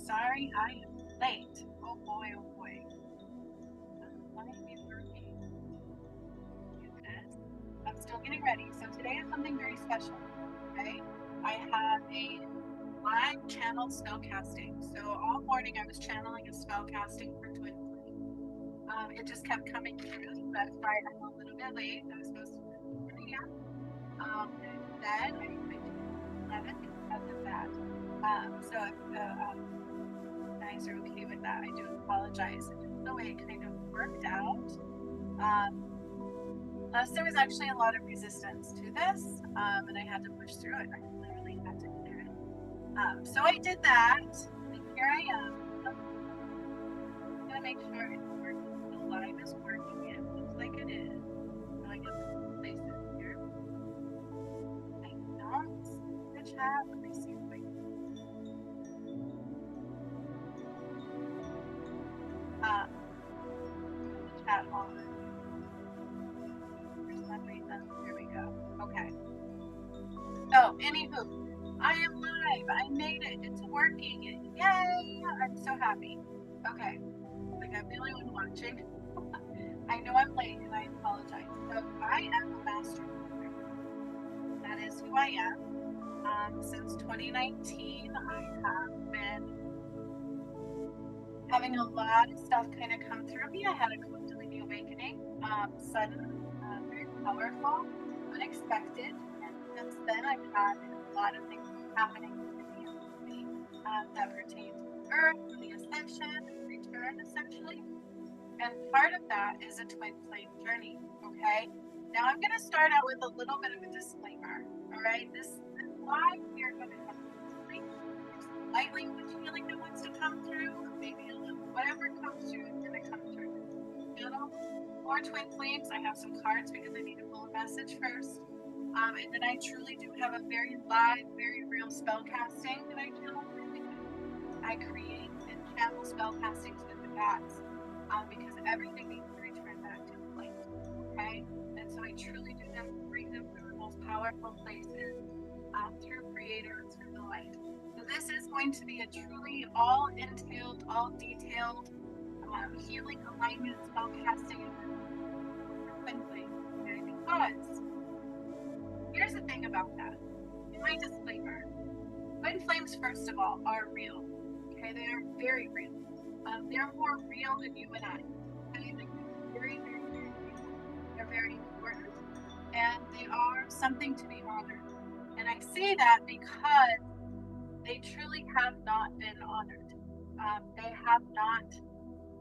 sorry I am late. Oh boy, oh boy. Why am I working? Goodness. I'm still getting ready. So today is something very special, okay? I have a live channel spell casting. So all morning I was channeling a spell casting for twin flame. It just kept coming through. That's why I'm a little bit late. I was supposed to be here. Then I did 11 because of that. So if the guys are okay with that, I do apologize. The way it kind of worked out. Plus, there was actually a lot of resistance to this, and I had to push through it. I literally had to clear it. So I did that, and here I am. I'm gonna make sure it's working. The live is working. It looks like it is. So I get some places here. I don't see the chat. Let me see if I can. The chat on. For some reason, here we go. Okay. So, anywho, I am live. I made it. It's working. Yay! I'm so happy. Okay. Like I'm the only one watching. I know I'm late and I apologize. So, I am a master healer. That is who I am. Since 2019, I have been having a lot of stuff kind of come through me. I had a Kundalini awakening, sudden, very powerful, unexpected, and since then I've had a lot of things happening to me that pertain to Earth, the ascension, return essentially, and part of that is a twin flame journey. Okay, now I'm going to start out with a little bit of a disclaimer. All right, this live we are going to have light language healing that wants to come through, maybe a little, whatever comes through is going to come through. You know, or twin flames. I have some cards because I need to pull a message first. And then I truly do have a very live, very real spell casting that I channel. I create and channel spell castings with the gods because everything needs to return back to the light. Okay? And so I truly do them, bring them through the most powerful places through Creator and through the light. So this is going to be a truly all entailed, all detailed healing, alignment, spell casting, twin flame. Okay? Because here's the thing about that. In my disclaimer, twin flames, first of all, are real. Okay, they are very real. They're more real than you and I. Okay, they're very, very, very real. They're very important, and they are something to be honored. And I say that because they truly have not been honored. They have not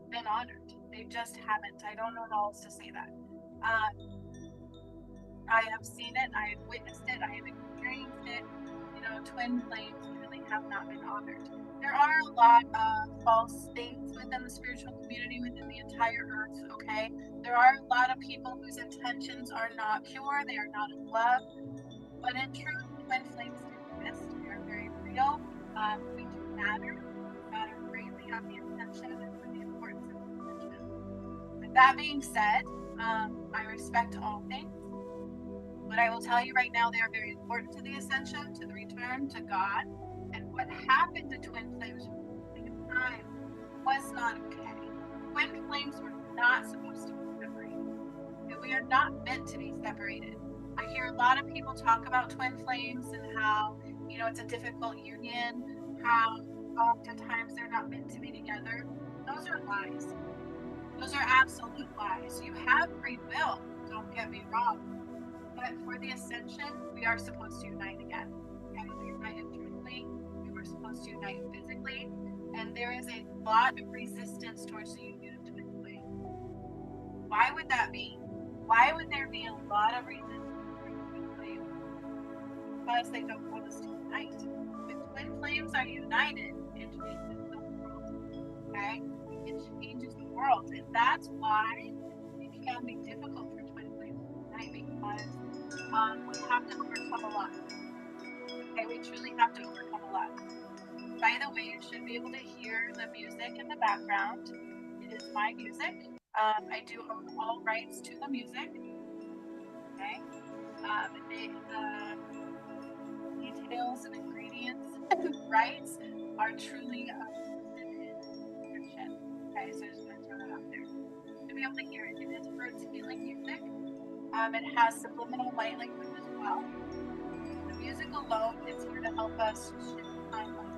been honored. They just haven't. I don't know how else to say that. I have seen it. I have witnessed it. I have experienced it. You know, twin flames really have not been honored. There are a lot of false things within the spiritual community, within the entire earth, okay? There are a lot of people whose intentions are not pure. They are not of love. But in truth, twin flames do exist. They are very real. We do matter. We matter greatly on the intention and for the importance of the intention. With that being said, I respect all things. But I will tell you right now, they are very important to the ascension, to the return, to God. And what happened to twin flames from the beginning of time was not okay. Twin flames were not supposed to be separated. And we are not meant to be separated. I hear a lot of people talk about twin flames and how, you know, it's a difficult union, how oftentimes they're not meant to be together. Those are lies. Those are absolute lies. You have free will, don't get me wrong. But for the ascension, we are supposed to unite again. And we unite truthfully, we were supposed to unite physically, and there is a lot of resistance towards the union of twin flames. Why would that be? Why would there be a lot of resistance towards twin flames? Because they don't want us to unite. When twin flames are united, it changes the world. Okay? It changes the world. And that's why it can be difficult for twin flames to unite, because we have to overcome a lot. Okay, we truly have to overcome a lot. By the way, you should be able to hear the music in the background. It is my music. I do own all rights to the music. Okay. The details and ingredients rights are truly Okay, so I just want to throw that out there to be able to hear it. It is Earth's healing music. It has subliminal light language as well. The music alone is here to help us shift timeline.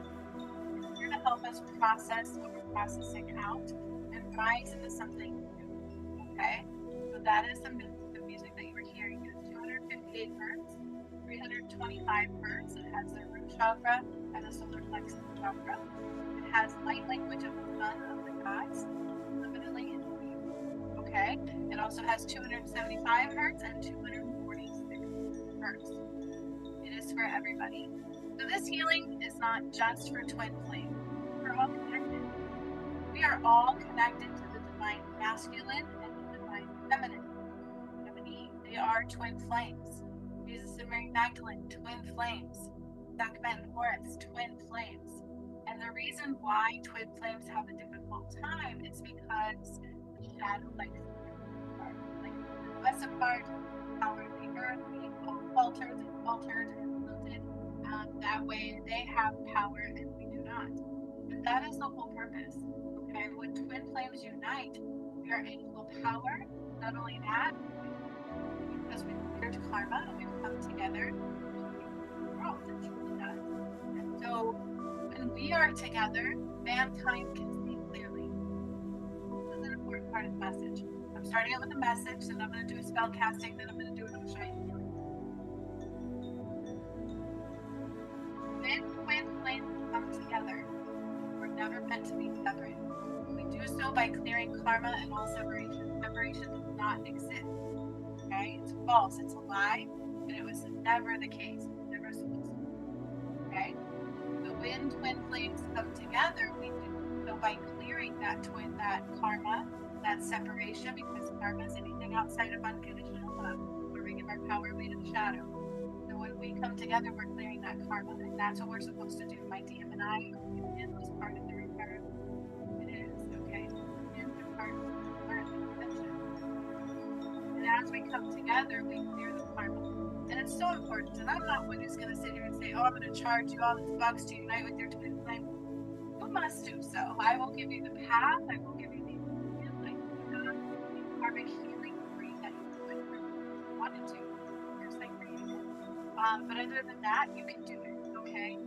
It's here to help us process what we're processing out and rise into something new. Okay, so that is the music that you were hearing. It's 258 hertz, 325 hertz. It has the root chakra and the solar plexus chakra. It has light language of the sun of the gods, liminally in you. Okay, it also has 275 hertz and 246 hertz. It is for everybody. So this healing is not just for twin flame. We're all connected. We are all connected to the divine masculine and the divine feminine. They are twin flames. Jesus and Mary Magdalene, twin flames. Sekhmet and Horus, twin flames. And the reason why twin flames have a difficult time is because the shadow likes us apart, power of the earth being altered and tilted. That way they have power and we do not. But that is the whole purpose. Okay, when twin flames unite, we are equal power. Not only that, because we've cleared karma and we've come together to the world, it truly does. And so when we are together, mankind can see clearly. This is an important part of the message. I'm starting out with a message, then I'm going to do a spell casting, then I'm going to do an Oshai Healing. When twin flames come together, we're never meant to be separate. We do so by clearing karma and all separation. Separation does not exist. Okay? It's false, it's a lie, and it was never the case. It's never supposed to be. Okay? But when twin flames come together, we do so by clearing that karma, that separation, because karma is anything outside of unconditional love, where we give our power away to the shadow. So when we come together, we're clearing that karma, and that's what we're supposed to do. My DM and I, it was part of the repair. It is, okay? It's part of the prevention. And as we come together, we clear the karma. And it's so important. And I'm not one who's going to sit here and say, oh, I'm going to charge you all these bucks to unite with your twin flame. You must do so. I will give you the path. I will give you the karmic healing free that you would wanted to. Here's like created. But other than that, you can do it, okay?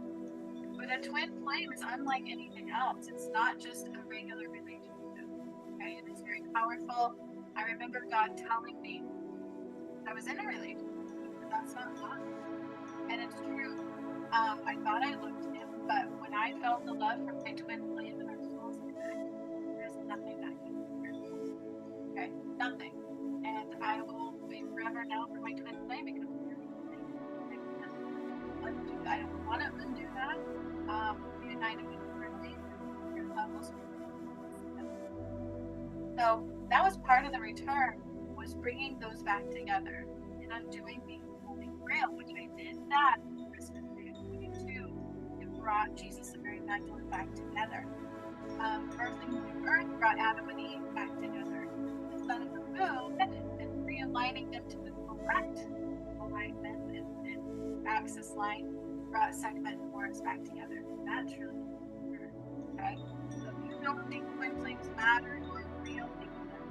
But a twin flame is unlike anything else. It's not just a regular relationship, okay? It is very powerful. I remember God telling me I was in a relationship, but that's not love. And it's true. I thought I loved him, but when I felt the love from my twin flame and our souls connect, there's nothing that can compare. Okay? Nothing. And I will be forever now for my twin flame because I don't want to undo that. We united with differently different levels. So that was part of the return, was bringing those back together and undoing the Holy Grail, which I did that Christmas Day of 22. It brought Jesus and Mary Magdalene back together. Birthing the earth brought Adam and Eve back together. The sun and the moon, and realigning them to the correct alignment and axis line, brought Sekhmet and Horus back together. That truly is okay? So if you don't think twin flames matter or real, think of them.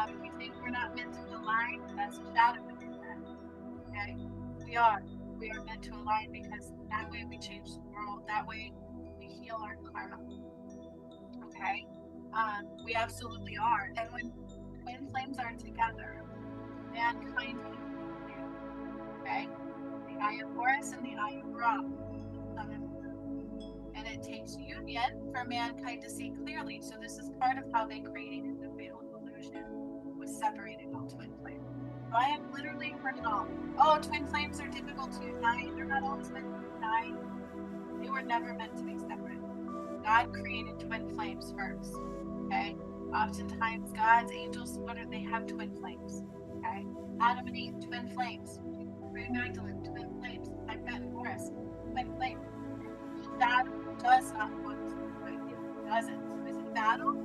If you think we're not meant to align, that's a shadow in your head. Okay? We are. We are meant to align because that way we change the world. That way we heal our karma. Okay? We absolutely are. And when twin flames are together, mankind can see. Okay? The eye of Horus and the eye of Ra. And it takes union for mankind to see clearly. So this is part of how they created the veil of illusion, was separating all twin flames. So I have literally heard it all. Oh, twin flames are difficult to unite. They're not always meant to unite. They were never meant to be separate. God created twin flames first. Okay? Oftentimes God's angels, they have twin flames. Okay? Adam and Eve, twin flames. Mary Magdalene, twin flames. Sekhmet and Horus, twin flames. That does not want to, but it doesn't. So is it battle?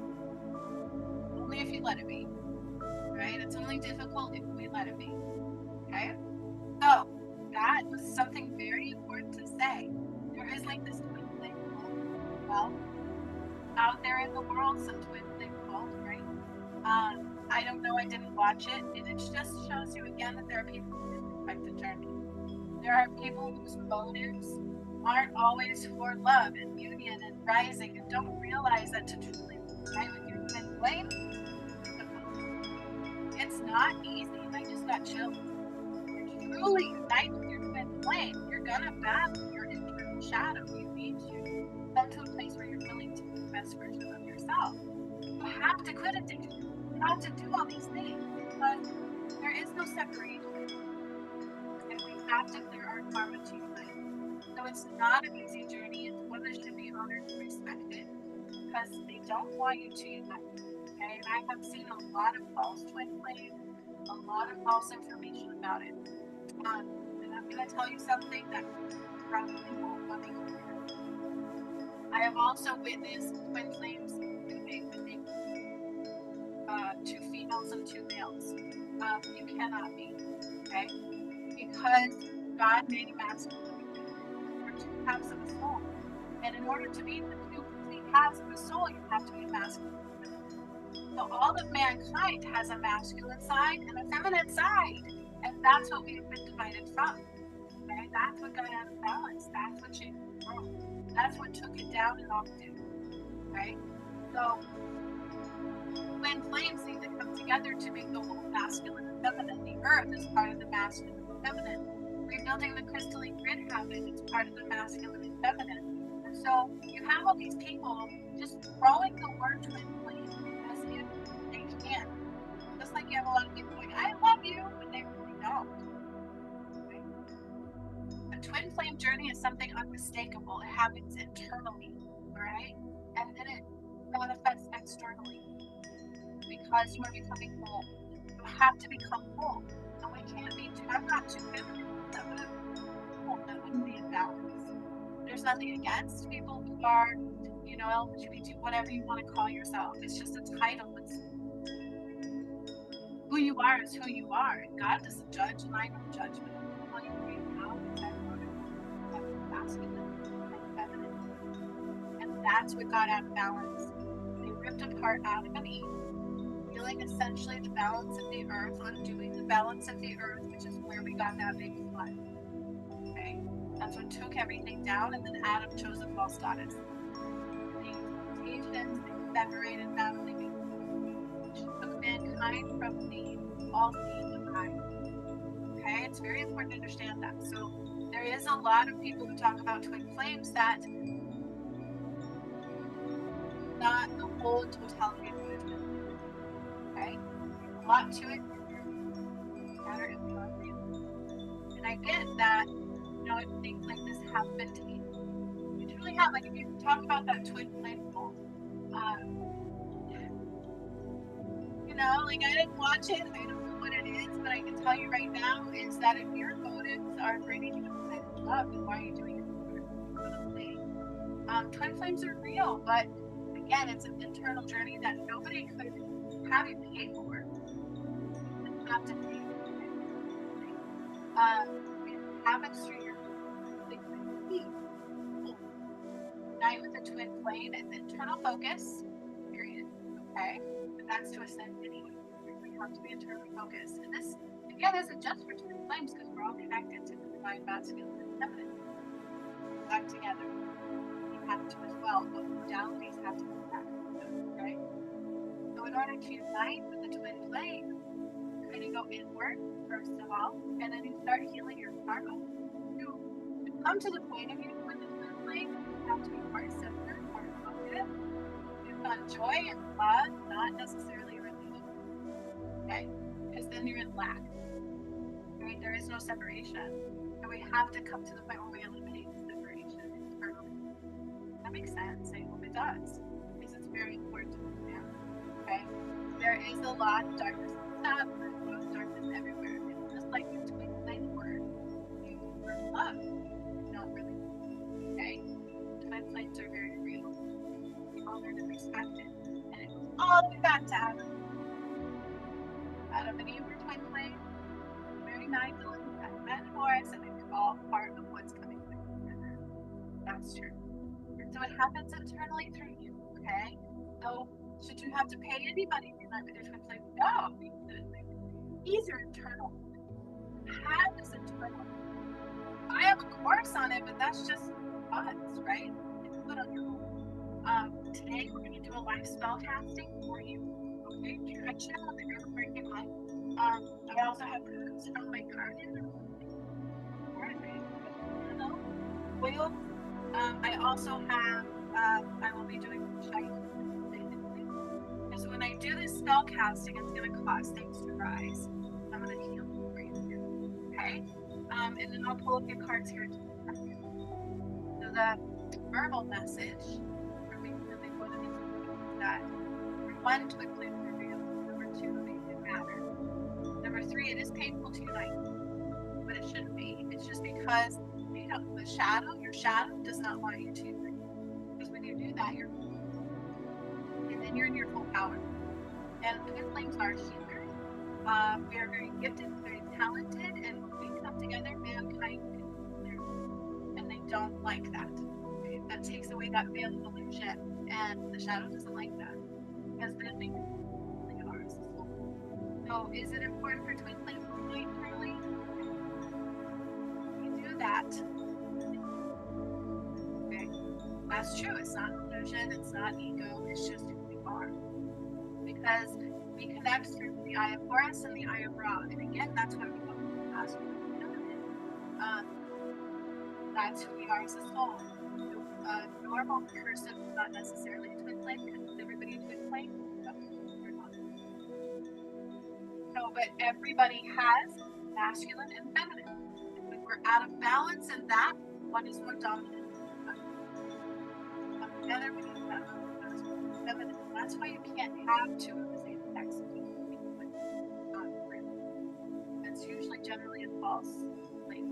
Only if you let it be. Right? It's only difficult if we let it be. Okay? So that was something very important to say. There is like this twin flame. Well, out there in the world, some twin called, right? I don't know, I didn't watch it, and it just shows you again that there are people who didn't respect the journey. There are people whose motives aren't always for love and union and rising, and don't realize that to truly unite with your twin flame, it's not easy. And I just got chills. To truly unite with your twin flame, you're gonna battle your internal shadow. You need to come to a place where you're willing to be the best version of yourself. You have to quit addiction. You have to do all these things because there is no separation. And we have to clear our karma to unite. So it's not an easy journey. It's one that should be honored and respected because they don't want you to unite. Okay, and I have seen a lot of false twin flames, a lot of false information about it. And I'm going to tell you something that probably won't want to hear. I have also witnessed twin flames between two females and two males. You cannot be, okay? Because God made a masculine or two halves of a soul. And in order to be the two complete halves of a soul, you have to be masculine. So all of mankind has a masculine side and a feminine side. And that's what we have been divided from. Okay? That's what got out of balance. That's what changed the world. That's what took it down and off due. Right? So twin flames need to come together to make the whole masculine and feminine. The earth is part of the masculine and feminine. Rebuilding the crystalline grid habit is part of the masculine and feminine. And so you have all these people just throwing the word twin flame as if they can. Just like you have a lot of people going, I love you, but they really don't. Okay? A twin flame journey is something unmistakable. It happens internally, all right? And then it manifests externally because you are becoming whole. You have to become whole. And we can't be too, I'm not too feminine. That wouldn't be in balance. There's nothing against people who are, you know, LGBT, whatever you want to call yourself. It's just a title. It's who you are is who you are. And God doesn't judge, and I don't judge. But I'm telling you right now, I'm masculine and feminine. And that's what got out of balance. They ripped apart Adam and Eve, healing essentially the balance of the earth, undoing the balance of the earth, which is where we got that big flood. Okay? That's what took everything down, and then Adam chose a false goddess. They temptations, they separated them, they took mankind from the all-seeing divine. Okay? It's very important to understand that. So there is a lot of people who talk about twin flames that not the whole totality of the twin flame. Okay? There's a lot to it. And I get that, you know, things like this have been taken. You truly have, like, if you talk about that twin flame goal, you know, like, I didn't watch it, I don't know what it is, but I can tell you right now is that if your motives are bringing you a type of love, then why are you doing it for? Twin flames are real, but again, it's an internal journey that nobody could have you pay for. You have to pay for it. It happens through your feet. Unite with a twin flame is internal focus, period. Okay? And that's to ascend anyway. We have to be internally focused. And this, again, isn't just for twin flames because we're all connected to the divine masculine and feminine. Back together. You have to as well, but modalities have to be back together, right? So in order to unite with the twin flame, you're going to go inward, first of all, and then you start healing your karma. You come to the point of you with the twin flame, you have to be part centered, part focused. You want joy and love, not necessarily a religion. Okay? Because then you're in lack. Right? There is no separation. And we have to come to the point where we eliminate the separation internally. That makes sense. I hope it does. Because it's very important to understand. Okay? There is a lot of darkness in the south, there's a lot of darkness everywhere. It's just like your twin flame word. You were love. Not really. Okay? Twin flames are very real. We honored and respected. And it goes all the way back to Adam. Adam and Eve were twin flames. Mary Magdalene had met Horus, and it's all part of what's coming together. That's true. And so it happens internally through you, okay? So Should you have to pay anybody to unite with your twin flame? No. These are internal. Have this internal. I have a course on it, but that's just us, right? You can put on your own. Today we're going to do a live spell casting for you. Okay, check out the group breaking light. I also have cards from my garden. Oil. I also have. I will be doing Oshai Healing. Because when I do this spell casting, it's going to cause things to rise. I'm going to heal for you. Okay. And then I'll pull up your cards here. So the verbal message for me, really what it is that number one, twin flame reveal. Number two, make it matter. Number three, it is painful to unite, but it shouldn't be. It's just because the shadow, your shadow does not want you to unite. Because when you do that, you're and then you're in your full power. And twin flames are healers. We are very gifted, very talented, and when we come together, mankind and they don't like that. Okay? That takes away that veil of illusion, and the shadow doesn't like that because then they are as a soul. So, is it important for twin flames to unite truly? We do that. Okay, that's true. It's not illusion. It's not ego. It's just who we are. Because we connect through the eye of Horus and the eye of Ra, and again, that's why we go to the past. That's who we are as a soul. A normal person is not necessarily a twin flame, because everybody a twin flame. No, but everybody has masculine and feminine. And when we're out of balance in that, one is more dominant. Together we need that feminine. That's why you can't have two of the same sex. It's usually generally a false flame.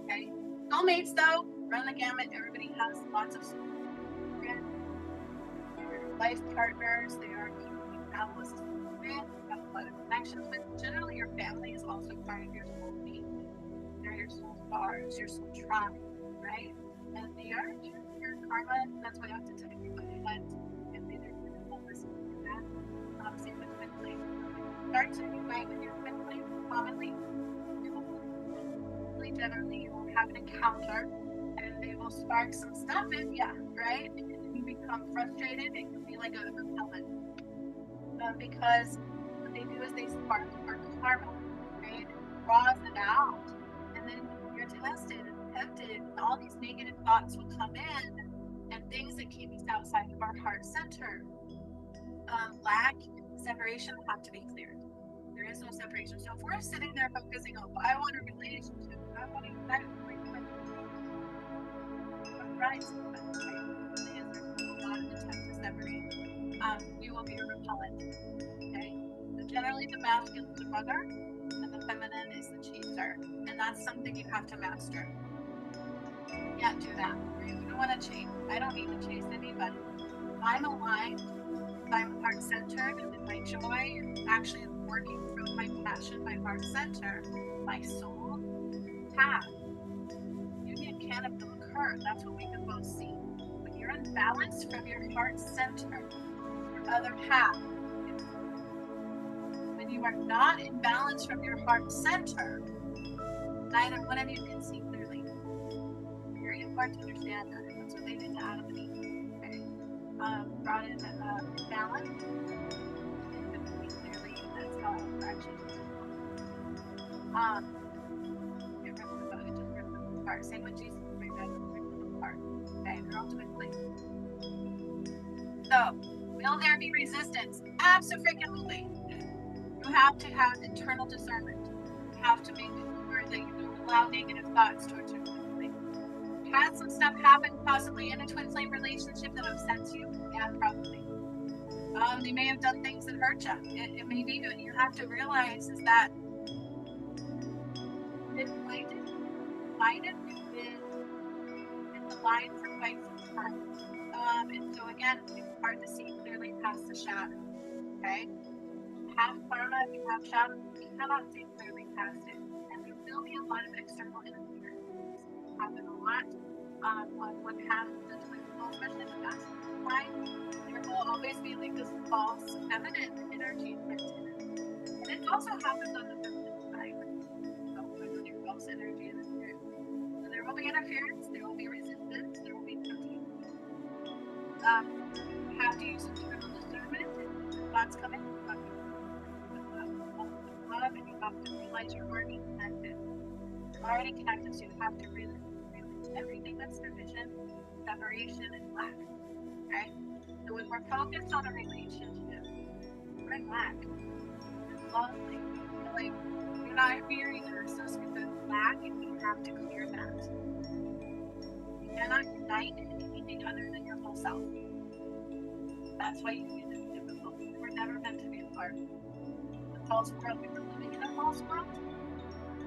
Okay. Soulmates though, run the gamut. Everybody has lots of soulmates. Life partners, they are people you have a lot of connections with. Generally your family is also part of your soulmate. They're your soul stars, your soul tribe, right? And they are your karma, that's why I have to tell you what it is. And they're going to listen to that. Same with twin flame. Start to unite with your twin flame commonly. Generally, you will have an encounter and they will spark some stuff in you, right? And you become frustrated. It can be like a repellent. Because what they do is they spark our karma, right? It draws it out. And then you're tested and tempted, and all these negative thoughts will come in, and things that keep us outside of our heart center. Lack, separation have to be cleared. There is no separation. So if we're sitting there focusing on, I want a relationship, I want to unite with my right, there's not an attempt to separate. You will be a repellent. Okay? So generally the masculine is the mother, and the feminine is the chaser. And that's something you have to master. You can't do that. You don't want to chase. I don't need to chase anybody. I'm aligned. I'm heart centered, and in my joy, actually working from my passion, my heart center, my soul path. Union can and will occur. That's what we can both see. When you're in balance from your heart center, your other half. When you are not in balance from your heart center, neither one of you can see clearly. Very important to understand that. That's what they did to Adam and Eve. Okay. Brought in balance. Clearly, that's how it actually get rid of the boat, just rid of the heart. Same with Jesus, bring that rid of the heart. Okay, they're all twin flames. So, will there be resistance? Absolutely. You have to have internal discernment. You have to make sure that you don't allow negative thoughts towards your twin flame. Had some stuff happen possibly in a twin flame relationship that upsets you? Yeah, probably. They may have done things that hurt you. It may be, but you have to realize is that it's minded in the line for quite some time. And so again, it's hard to see clearly past the shadow. Okay? Have karma, if you have shadow, you cannot see clearly past it. And there will be a lot of external interference. Happen a lot on what happens to twin, especially the masculine side. There will always be like this false feminine energy. And it also happens on the feminine side. So when your false energy in the spirit. So there will be interference, there will be resistance, there will be temptation. You have to use internal discernment if thoughts come in. You have to love, and you have to realize you're already connected. You're already connected, so you have to realize everything that's division, separation, and lack. Okay? So when we're focused on a relationship, we're in lack. It's lonely. Like, you're not fearing or associated with lack, and you have to clear that. You cannot unite in anything other than your whole self. That's why you need this difficult. We're never meant to be apart. The false world, we were living in a false world,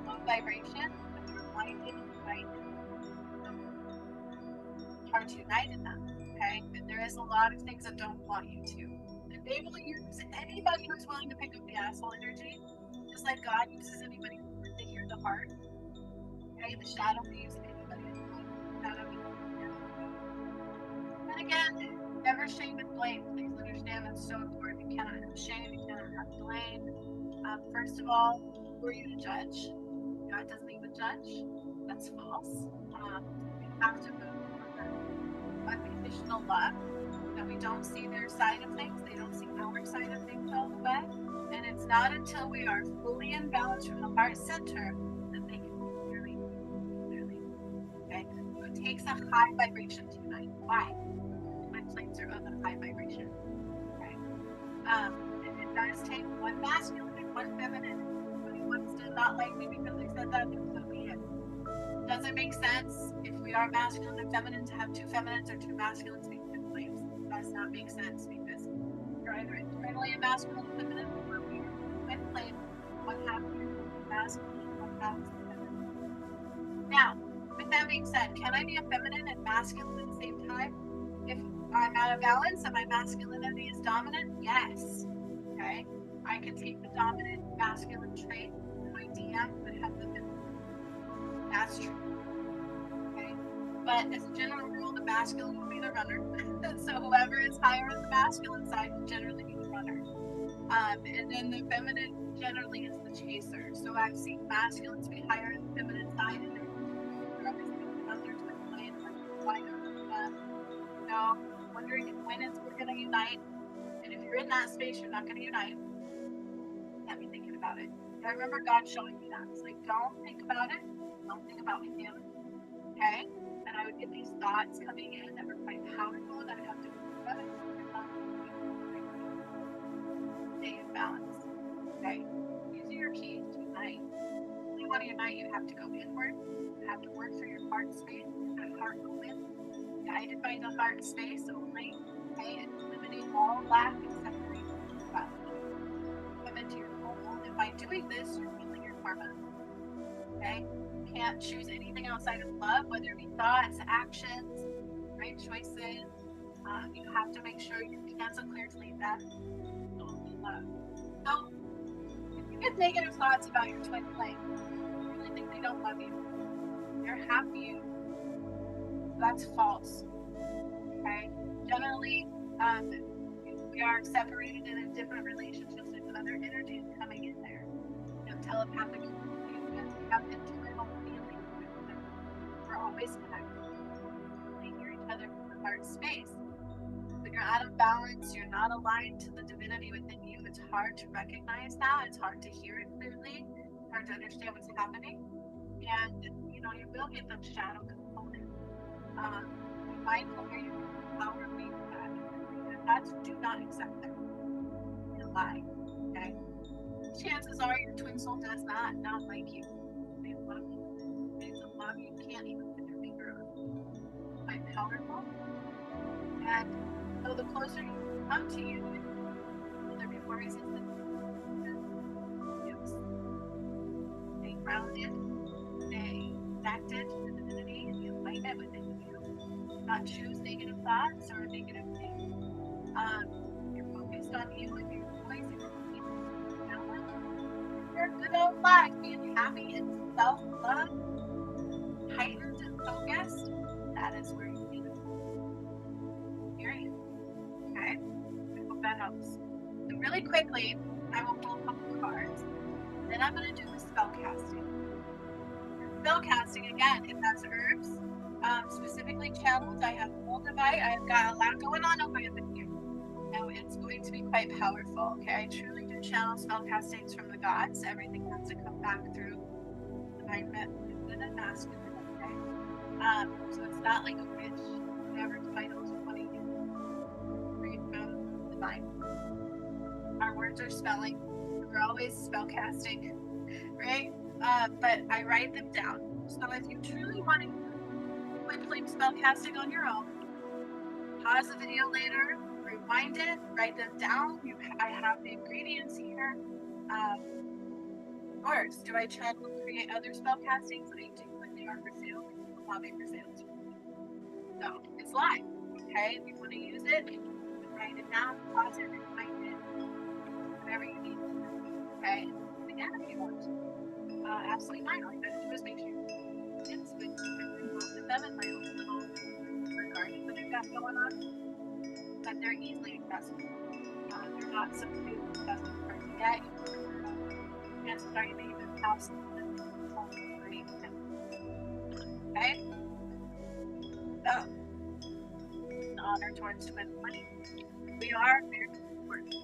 low vibration, and we were blinded and united. It's hard to unite in that, okay? And there is a lot of things that don't want you to. And they will use anybody who's willing to pick up the asshole energy, just like God uses anybody to hear the heart. Okay, the shadow will use anybody who's willing to shadow. And again, never shame and blame. Please understand that's so important. You cannot have shame, you cannot have blame. First of all, who are you to judge? God doesn't even judge. That's false. We have to move on unconditional love, that we don't see their side of things, they don't see our side of things all the way. And it's not until we are fully in balance from the heart center that they can see clearly. Okay? So it takes a high vibration to unite. Why? My plates are on the high vibration. Okay? It does take one masculine and one feminine. Somebody wants to not like me because I said that, so be it. Doesn't make sense if we are masculine and feminine to have two feminines or two masculines being twin flames. It does not make sense because you're either internally a masculine and feminine, or we are twin flame, one half masculine, one half feminine. Now, with that being said, can I be a feminine and masculine at the same time? If I'm out of balance and my masculinity is dominant, yes. Okay, I can take the dominant masculine trait in my DM, but have the feminine. That's true. Okay, but as a general rule, the masculine will be the runner. So whoever is higher on the masculine side will generally be the runner. And then the feminine generally is the chaser. So I've seen masculines be higher on the feminine side, and they're obviously on their twin flame, wondering when we're going to unite. And if you're in that space, you're not going to unite. Let me thinking about it. I remember God showing me that. It's like, don't think about it. Don't think about him. Okay? And I would get these thoughts coming in that were quite powerful, and I would have to stay in balance. Okay? These are your keys to unite. If you want to unite, you have to go inward. You have to work through your heart space, that heart open, guided by the heart space only. Okay? And eliminate all lack and separation. Come into your whole. And by doing this, you're healing your karma. Okay? You can't choose anything outside of love, whether it be thoughts, actions, right? Choices. You have to make sure you cancel clear sleep that only love. So if you get negative thoughts about your twin flame, you really think they don't love you. They're happy. That's false. Okay? Generally, we are separated in a different relationships with other energies coming in there. Telepathic communication. We have internal feelings with them. We're always connected. We hear each other from the heart space. When you're out of balance, you're not aligned to the divinity within you. It's hard to recognize that. It's hard to hear it clearly. It's hard to understand what's happening. And you will get the shadow component. Be mindful where you power being that. That's do not accept them. It's a lie. Okay? Chances are your twin soul does not like you. They love you. They love you. You can't even put your finger on it. Quite powerful. And so the closer you come to you, will there be more resistance? Yes. Stay grounded. Stay connected to the divinity and the alignment within you. Not choose negative thoughts or negative things. You're focused on you and your voice and your your good old life, being happy and self-love, heightened and focused, that is where you need it. Period. Okay? that helps. So really quickly, I will pull a couple cards. Then I'm going to do the spell casting. Spell casting, again, it has herbs, specifically channeled. I have moldavite. I've got a lot going on over here. Now it's going to be quite powerful. Okay, I truly do channel spell castings from the gods. Everything has to come back through divine feminine and masculine. Okay, so it's not like a witch, whatever titles you want to use. Read from divine. Our words are spelling. We're always spell casting, right? But I write them down. So if you truly want to twin flame spell casting on your own, pause the video later, rewind it, write them down. I have the ingredients here. Of course, do I try to create other spell castings? I do, but they are for sale. Will not be for sale. So it's live. Okay, if you want to use it, write it down, pause it, rewind it, whatever you need. Okay, again, if you want. Absolutely fine. All you gotta do is make sure it's with both of them and my own little regarding that I've got going on. But they're easily accessible. They're not something that's hard to get. And starting to even have something that's free. Okay? So, an honor towards twin flame. We are very important.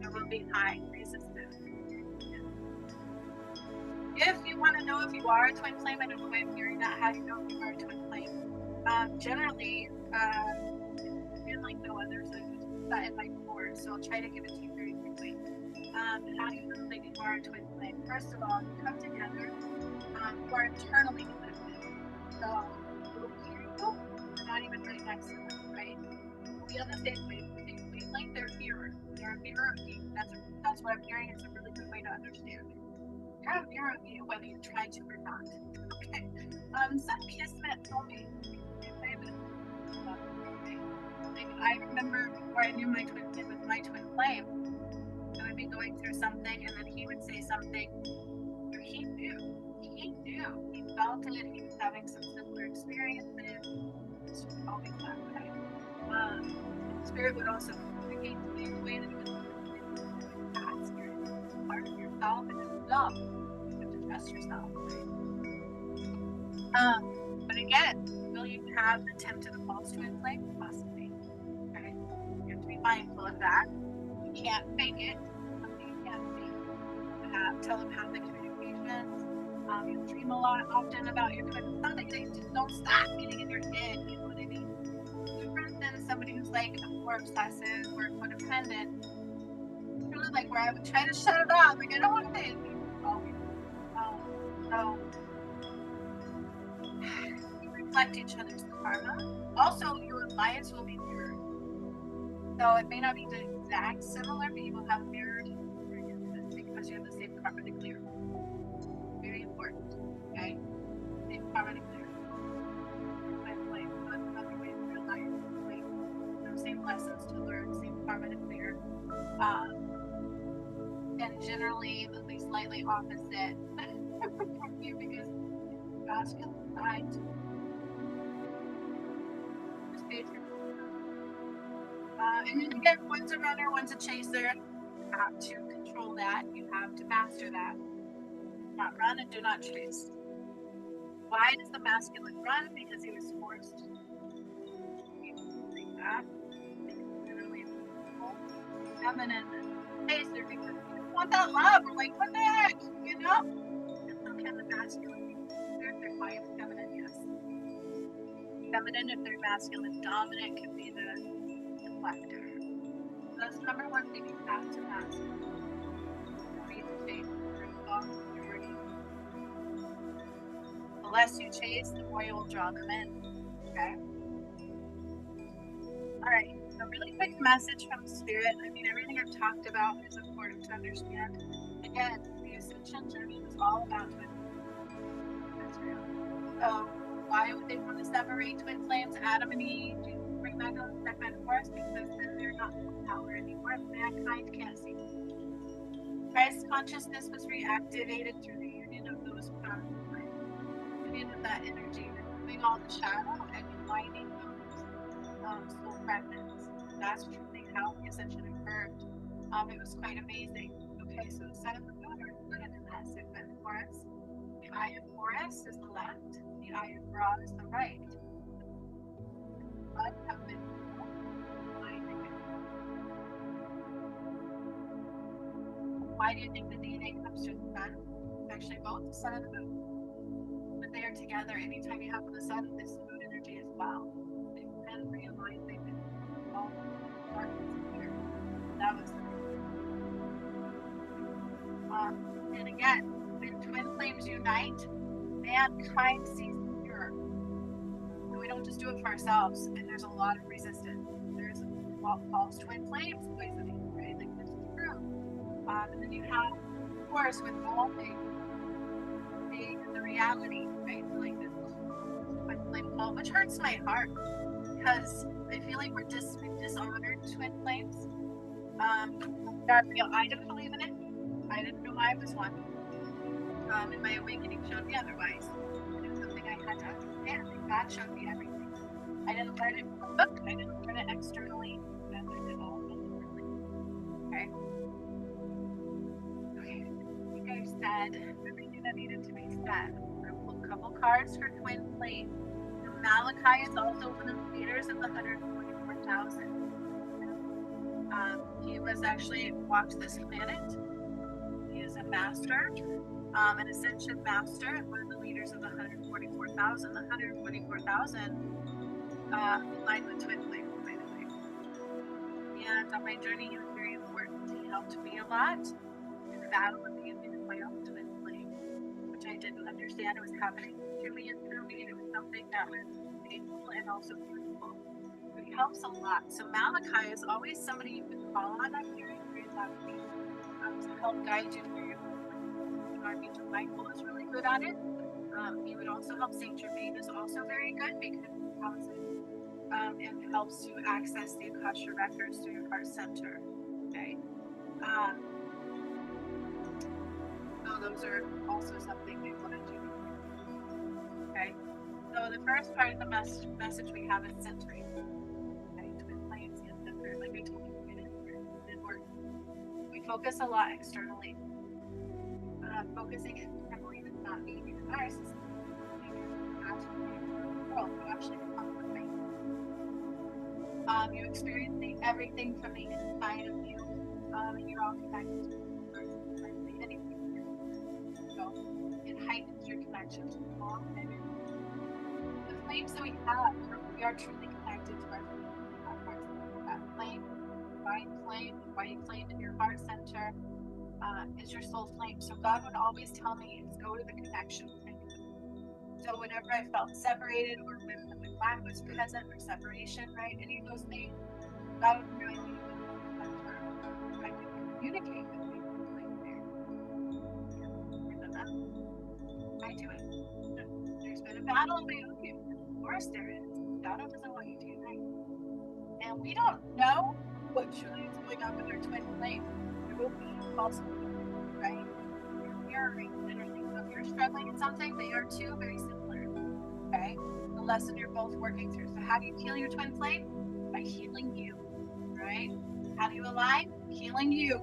There will be high resistance. If you want to know if you are a twin flame, I don't know why I'm hearing that. How do you know if you are a twin flame? Generally, in like no others, I just put that in my course, so I'll try to give it to you very quickly. How do you know that you are a twin flame? First of all, you come together, you are internally connected. So, you'll hear you, you're not even right next to them, right? We'll be on the same wavelength, they're a mirror. They're a mirror of you. That's what I'm hearing. It's a really good way to understand. You're a mirror of you, whether you try to or not. Okay. Some kismet told me. I remember before I knew my twin flame with my twin flame, I would be going through something, and then he would say something. He knew. He knew. He felt it. He was having some similar experiences. It's always that way. Spirit would also communicate to me in a way that it was that spirit. It's part of yourself, and it's love. You have to trust yourself. Right? But again, will you have an attempt to the false twin flame? Possibly. Okay? You have to be mindful of that. You can't fake it. You can't fake. You have telepathic communications. You dream a lot often about your twin. Something they just don't stop getting in your head. You know what I mean? Different than somebody who's like more obsessive or codependent. Really like where I would try to shut it off. Like I don't want to say anything. So you reflect each other's karma. Also, your lives will be mirrored. So it may not be the exact similar, but you will have mirrored experiences because you have the same karma to clear. Very important. Okay? Same karma to clear. Same lessons to learn, same karma to clear. And generally, at least slightly opposite from you because masculine side. Just pay attention. And then again, one's a runner, one's a chaser. You have to control that. You have to master that. Do not run and do not chase. Why does the masculine run? Because he was forced to do that. Feminine chaser because we don't want that love. We're like, what the heck? You know? And so can the masculine if they're quiet, feminine, yes. Feminine if they're masculine, dominant can be the deflector. So that's number one thing you have to master. The less you chase, the more you will draw them in. Okay? Alright, so really quick message from Spirit. I mean, everything I've talked about is important to understand. Again, the ascension journey was all about twin flames. That's real. So, why would they want to separate twin flames? Adam and Eve, bring back on that kind of force because then they're not full power anymore. Mankind can't see. Christ's consciousness was reactivated through the union of those powerful flames. Union of that energy, removing all the shadow and uniting those soul fragments. That's truly how the ascension occurred. It was quite amazing. Okay, so the sun and the moon are included in that segment for us. The eye of Horus is the left, the eye of Ra is the right. Blood have been why do you think the DNA comes through the sun? It's actually both the sun and the moon. But they are together. Anytime you have the sun, this is moon energy as well. They've been realigned, they've been all darkness here. That was and again, when twin flames unite, mankind sees the mirror. And we don't just do it for ourselves, and there's a lot of resistance. There's false twin flames poisoning, right? Like this is true. And then you have, of course, with all things, the reality, right? So like this twin flame cult, which hurts my heart because I feel like we've dishonored twin flames. God, I didn't believe in it. I didn't know I was one. And my awakening showed me otherwise. It was something I had to understand. And God showed me everything. I didn't learn it from a book. I didn't learn it externally. I learned it all internally. Okay. Okay. I think I've said everything that needed to be said. I pulled a couple cards for twin flame. Malachi is also one of the leaders of the 144,000. He was actually walked this planet. He is a master, an ascension master, and one of the leaders of the 144,000. The 144,000 aligned with twin flame, by the way. And on my journey, he was very important. He helped me a lot in the battle of being in my own twin flame, which I didn't understand. It was happening to me and through me. It was something that was painful and also beautiful. It helps a lot. So Malachi is always somebody you can call on. I'm very, very lucky to help guide you through your Archangel Michael is really good at it. He would also help. Saint Germain is also very good because he helps it and helps you access the Akasha records through your heart center. Okay. So those are also something they want to do. Okay. So the first part of the message we have is centering. Okay. Twin flames and center, like I told you, it works. We focus a lot externally. Focusing internally does not mean you're a narcissist. You actually become the thing. You're experiencing everything from the inside of you, and you're all connected to the person, anything. So it heightens your connection to the law and the flames that we have. We are truly connected to our heart center. That flame, white flame in your heart center. Is your soul flame. So God would always tell me is go to the connection point. So whenever I felt separated or when lack was present or separation, right, any of those things, God would remind me of I could communicate with me like there. I do it. There's been a battle in my own view. Of course there is. God doesn't want you to unite. And we don't know what truly is going on with our twin flame. There will be false, right? You're mirroring literally. So if you're struggling in something, they are two very similar. Okay? The lesson you're both working through. So how do you heal your twin flame? By healing you. Right? How do you align? Healing you.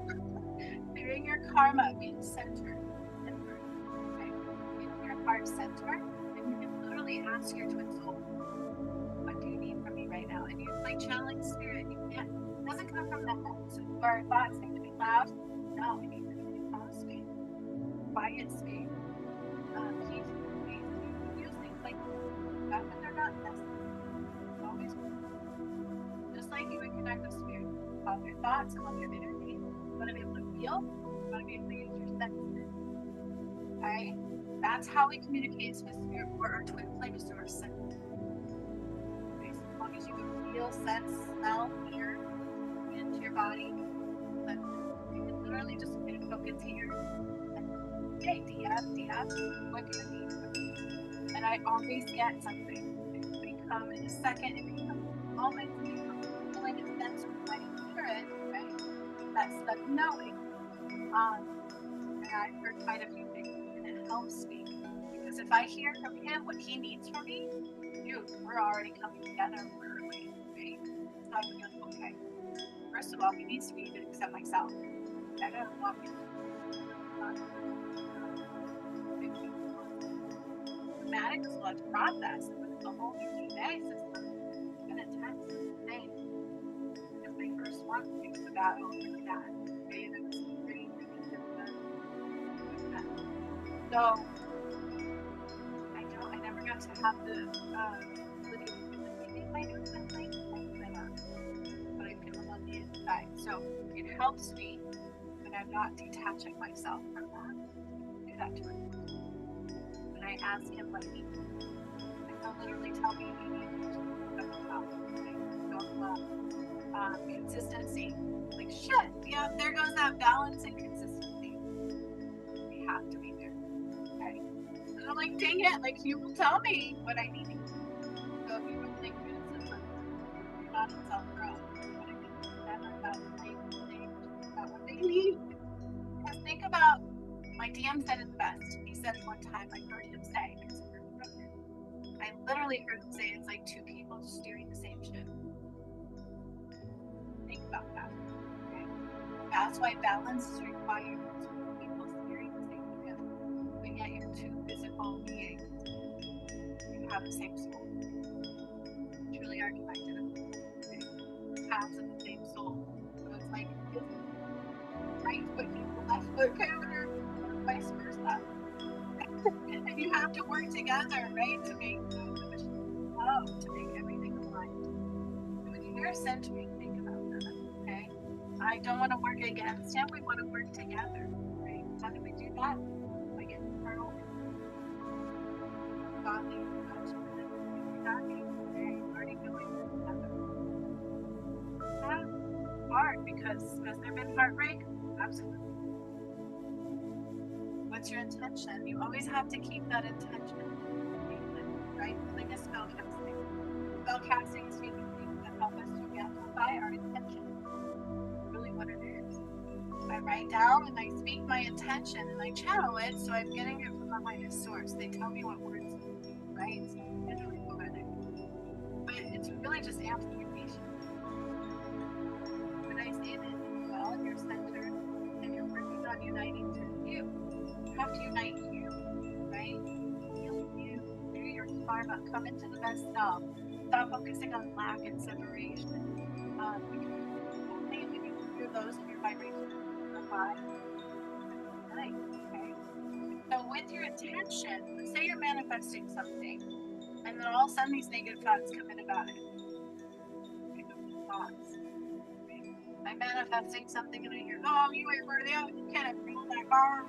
Clearing your karma, being centered. Okay? In your heart center. And you can literally ask your twin soul, what do you need from me right now? And you like channeling spirit. You can't, it doesn't come from the head. So our thoughts need to be loud. No, we need to be calm space. Quiet space. Peaceful space. You use things like that, but they're not necessary. Always. Just like you would connect with spirit. Of your thoughts and of your energy. You want to be able to feel. You want to be able to use your senses. Alright? That's how we communicate with spirit or our twin flames through our senses. Okay, so as long as you can feel, sense, smell, hear into your body, but you can literally just focus here. Okay, DM, what do you need? And I always get something. It may come in a second, it may come in a moment, it may come in a feeling, a sense, when I hear it, right? That's the knowing. And I've heard quite a few things, and it helps me. Because if I hear from him what he needs from me, dude, we're already coming together, we're right? So I'm like, okay. first of all, he needs to be to accept myself. I don't want me somatic is a lot to process, but it's a whole new DNA system, and it tends to the same. If my first one takes the battle for that, okay, and it's pretty so I never got to have the my new family, but I feel them on the inside. So it helps me when I'm not detaching myself from that. Do that to him. When I ask him what he needs, he'll literally tell me he needs consistency. Like shit, yeah, there goes that balance and consistency. We have to be there. Okay. And I'm like, dang it, like you will tell me what I need. So if you would think criticism, you're not in self-growth. What I think never about what they need. Because think about, my DM said it the best. He said one time, I heard him say, I literally heard him say it's like two people steering the same ship. Think about that. Okay? That's why balance is required. Two people steering the same ship. But yet you're two physical beings. You have the same soul. You truly are connected. Okay? Halves of the same soul. So it's like right foot equal left foot counter, or vice versa. And you have to work together, right, to make love, to make everything aligned. When you're centering, think about that, okay? I don't want to work against him, we want to work together, right? How do we do that? By getting internal, godly, already doing this together. That's hard because has there been heartbreak? Absolutely. What's your intention? You always have to keep that intention, right? Like a spell casting. Spell casting is taking things that help us to amplify our intention. Really what it is. I write down and I speak my intention and I channel it, so I'm getting it from the highest source. They tell me what words, right? So I don't know what it is. But it's really just amplification. When I say that you're centered and you're working on uniting to you. You have to unite you, right? Heal you, do your karma, come into the best self. Stop focusing on lack and separation. Only when you hear those in your vibration are high. Right, okay? So with your intention, let's say you're manifesting something, and then all of a sudden these negative thoughts come in about it. Thoughts. I'm manifesting something and I hear, oh, you ain't worthy, oh, you can't rule that car.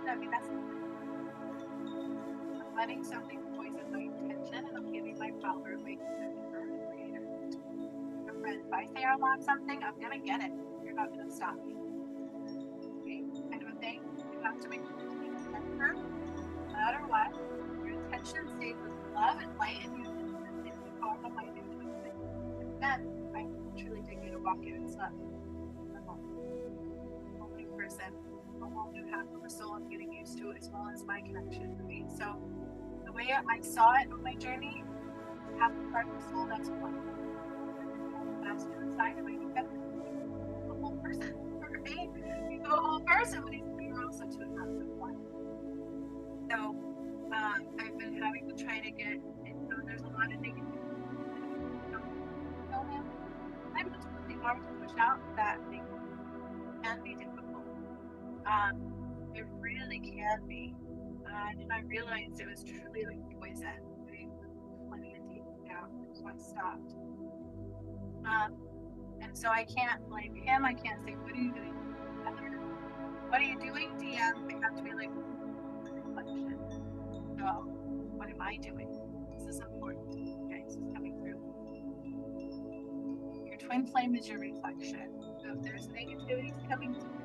I mean, that's I'm letting something poison my intention and I'm giving my power away to the creator. If I say I want something, I'm gonna get it. You're not gonna stop me. Okay? Kind of a thing. You have to make sure to be centered, no matter what. Your intention stays with love and light and you can call them my intention. Then I truly take you to walk in and stuff. I'm a whole new person, a whole new half of a soul I'm getting used to, as well as my connection, right? So the way I saw it on my journey, half the part of the soul, that's one. That's to the side of my head, a whole person, right? You go a whole person, but you're also two and a half of one. So I've been having to try to get, and so there's a lot of negativity. I'm just really hard to push out that thing. It can be difficult. It really can be. And I realized it was truly like poison. Right? Plenty of taking down. That's what stopped. And so I can't blame him. I can't say, what are you doing? What are you doing, DM? I have to be like, reflection. So, what am I doing? This is important. Okay, this is coming through. Your twin flame is your reflection. So if there's negativity coming through,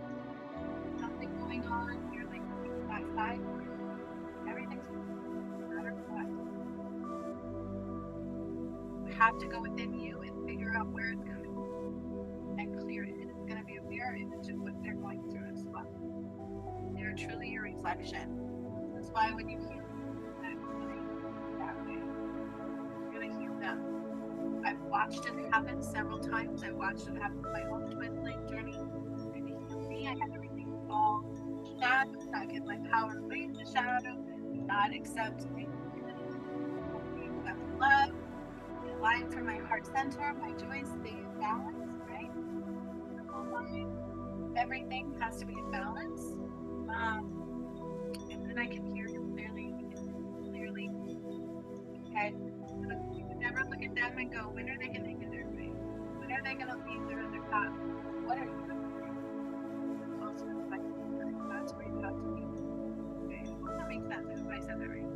something going on, you're like that side, everything's no matter what. You have to go within you and figure out where it's coming from and clear it. And it's going to be a mirror image of what they're going through as well. They're truly your reflection. That's why when you heal that way, you're going to heal them. watched it happen several times. I watched it happen in my own twin flame journey. And it healed me. I had everything fall shadow, not get my power away in the shadow, not accept that's love, align from my heart center, my joy, stay in balance, right? Everything has to be in balance. And then I can hear him clearly. Okay? You can never look at them and go, when are they going to get their way? When are they going to leave their other path? What are you going to do? That's where you have to be. Okay? That makes sense if I said that right.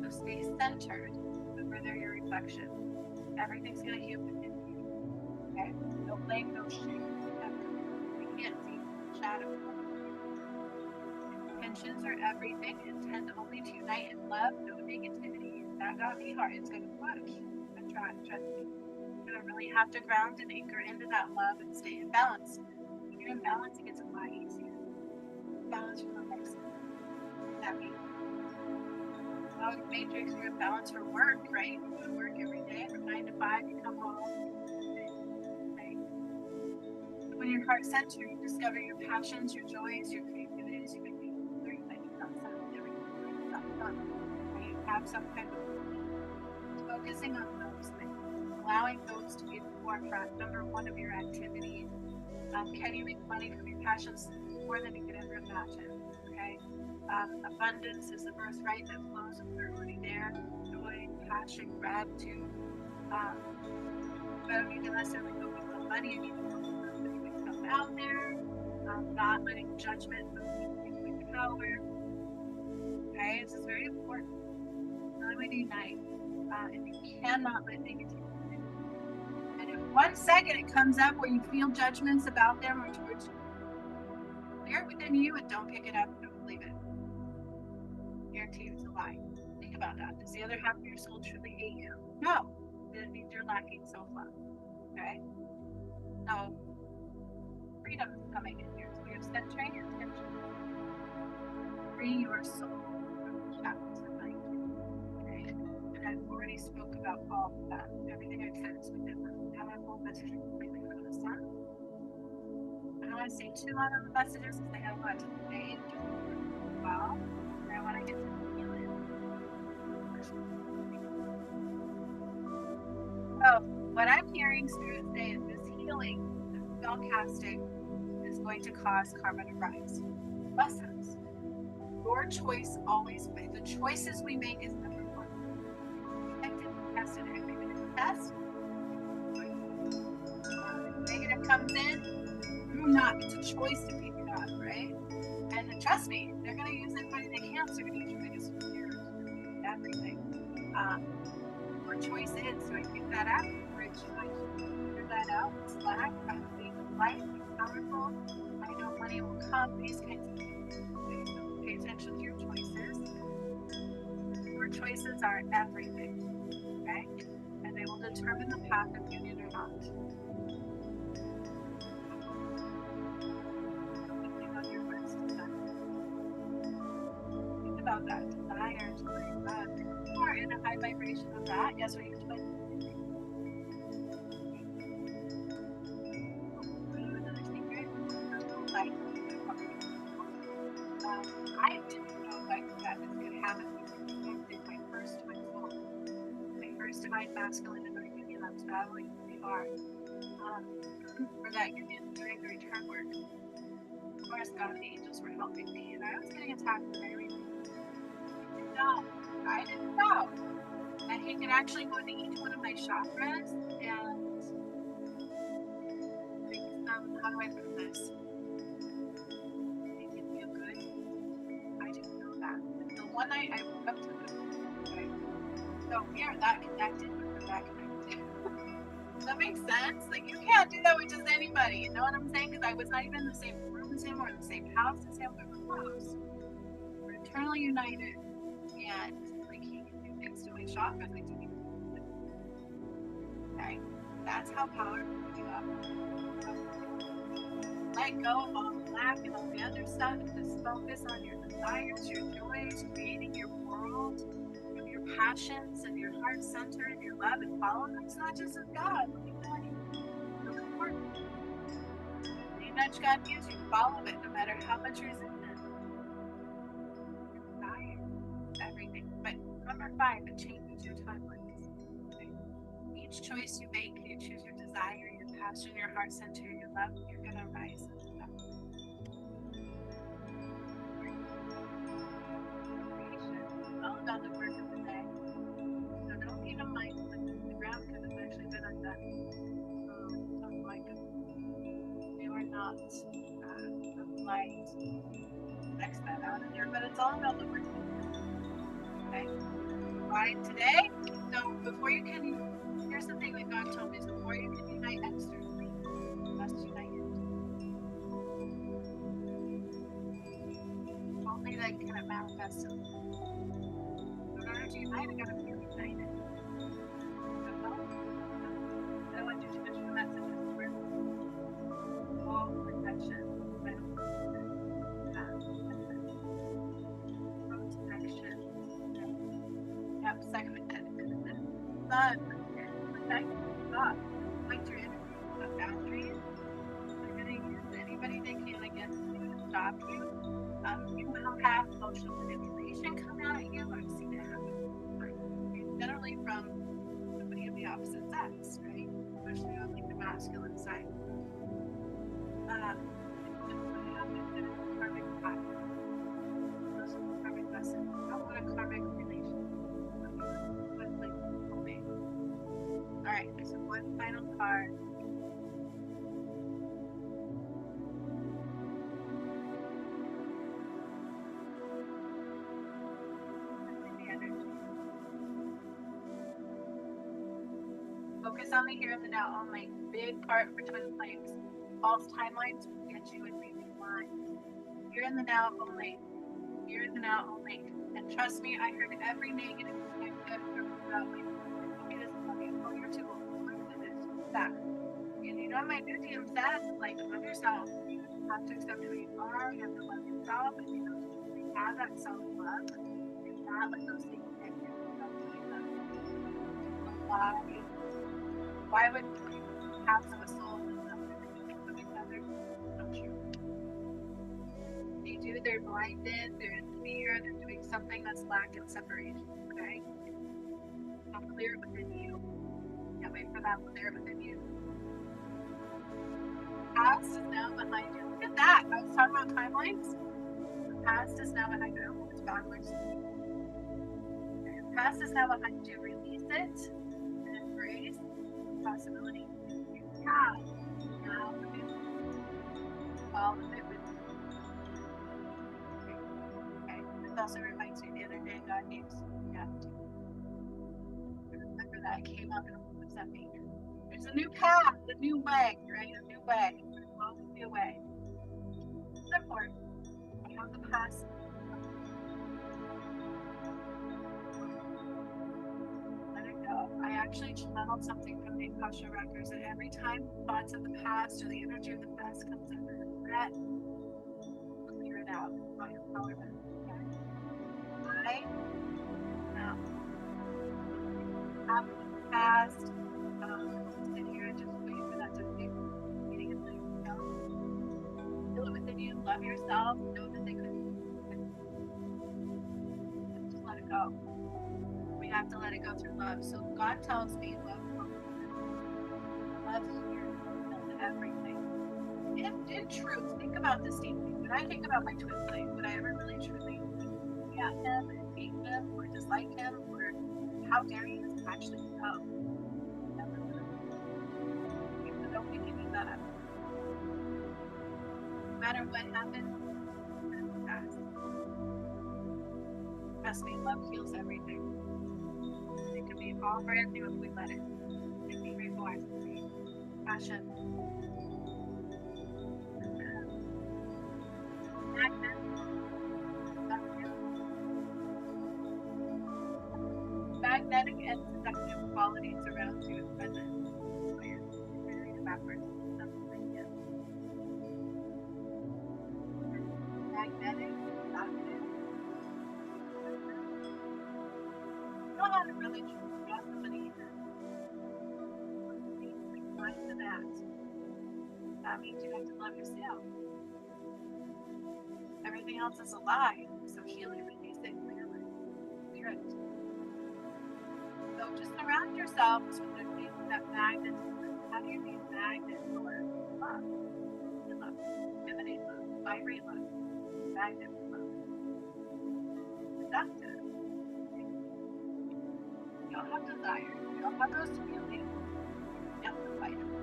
So stay centered. Remember, they're your reflection. Everything's going to heal within you. Okay? No blame, no shame. We can't see the shadow. Intentions are everything. Intend only to unite in love, no negativity. That got me hard. It's going to push. I try. Trust me. You're going to really have to ground and anchor into that love and stay in balance. When you're in balance, it gets a lot easier. Balance for the next one. That means matrix, you're in balance for work, right? You go to work every day from 9 to 5, you come home. Right? When you're heart centered, you discover your passions, your joys, your creativities, you can be learning that you've got something everything done. You have some kind of focusing on those things, allowing those to be the forefront, number one of your activity. Can you make money from your passions? More than you could ever imagine. Okay. Abundance is the birthright that flows and we're already there. Joy, passion, gratitude. I don't need to necessarily focus on money. I need to focus on putting myself out there, not letting judgment move my power. Okay, this is very important. Not only to unite, and you cannot let negativity. And if 1 second it comes up where you feel judgments about them or towards you, clear it within you and don't pick it up. Don't believe it. Guarantee you it's a lie. Think about that. Does the other half of your soul truly hate you? No. Then it means you're lacking self-love. Okay? So, freedom is coming in here. So we have centering your attention. Free your soul from the shackles of mind. Okay? And I've already spoke about all of that. Everything I've said is within them. Now my whole message is completely from the sun. I don't want to say too lot of the messages because they have a lot to say. Just well. I want to get to the healing. So, what I'm hearing Spirit say is this healing, this spell casting, is going to cause karma to rise. Lessons. Your choice always wins. The choices we make is number one. Tested everything in the test. Negative comes in, do not. It's a choice to pick it up, right? And trust me, they're going to use everybody they can, so they're going to use your biggest fears, everything. Your choice is, so I pick that up, or should I figure that out? It's lack, I'm being light, powerful, I know money will come, these kinds of things. So pay attention to your choices. Your choices are everything, okay? And they will determine the path of union or not. About that desire to bring that more in a high vibration of that. Yes, what you're doing. Another secret. Like, I didn't know like that this could happen. My first twin soul, my first divine masculine in our union. I was battling really hard for that union during the return work. Of course, God and the angels were helping me, and I was getting attacked with everything. No, I didn't know that he could actually go into each one of my chakras and how do I put this? Make it feel good. I didn't know that. The one night I woke up to them. Okay? So we are that connected, but we're that connected. Does that make sense? Like, you can't do that with just anybody. You know what I'm saying? Because I was not even in the same room as him or in the same house as him. We were close. We're eternally united. And like, he can do things to my chakras. Like, okay? That's how powerful you are. Let go of all the lack and all the other stuff and just focus on your desires, your joys, creating your world from your passions and your heart center and your love and follow them. It's not just with God. It's important. You nudge God gives you, follow it no matter how much resistance. Desire everything. But number 5, it changes your timelines. Okay? Each choice you make, you choose your desire, your passion, your heart center, your love, you're gonna rise into that. All about the work of the day. So don't need a mic on the ground because it's actually been undone. Don't like it. They were not light. X that out of there, but it's all about the work of the day. Okay? Why today? So before you can, here's the thing that God told me: is before you can unite externally, you must unite internally. Only then can it manifest in order to unite, I gotta be united. I don't want you to finish the messages where all protection, protection. Yep, second sun, protect God. Point your energy of boundaries. They're gonna use anybody they can against you to stop you. You will have emotional manipulation come out at you. I've seen it happen. Generally from somebody of the opposite sex, right? Especially on like the masculine side. What happens in a karmic pattern. Those are the karmic lessons. I want a karmic relation. Alright, so one final card. Focus on the here and the now only. Big part for twin flames. False timelines will get you in maybe line. Here in the now only. Here in the now only. And trust me, I heard every negative about me. Okay, this is funny. Oh, you're too old. This, that. And you know, my new DM said, like, love yourself. You have to accept who you are. You have to love yourself. And you know, you have that self love. And not let those things get you. Why would you have a soul and nothing with each other? Not true. They do, they're blinded, they're in fear, they're doing something that's lack in separation, okay? So clear it within you. Can't wait for that, clear it within you. Past is now behind you. Look at that. I was talking about timelines. The past is now behind you. It's backwards. The past is now behind you. Release it and embrace possibility you have now all of it with you. Okay. This also reminds me the other day God gave remember that I came up and what does that mean? There's a new path, a new way, right? A new way. There's always be a way. It's important. You have the past. I actually channeled something from the Akasha records, and every time thoughts of the past or the energy of the past comes in with regret, clear it out by empowerment. Okay? I have the past, sit here and just wait for that to be meeting and letting it go. Feel it within you, love yourself, know that they couldn't. Just let it go. We have to let it go through love. So God tells me love here, everything. In truth, think about this deeply. When I think about my twin flame, would I ever really truly look at him and hate him or dislike him or how dare you actually know? Never would. Even though we can do that. No matter what happened, in the past. Trust me, love heals everything. It can be all brand new if we let it. It can be reborn. Passion. Magnetic and seductive qualities around you at present. Read it backwards. Magnetic, seductive. know how to really trust somebody, mind to that means you have to love yourself. Everything else is a lie. So heal it, release it, clear it. So just surround yourselves with the things that magnet. How do you be magnet for love? Love. Emanate love. Vibrate love. Magnet love. Productive. You don't have desire. You don't have those feelings. Amplify them.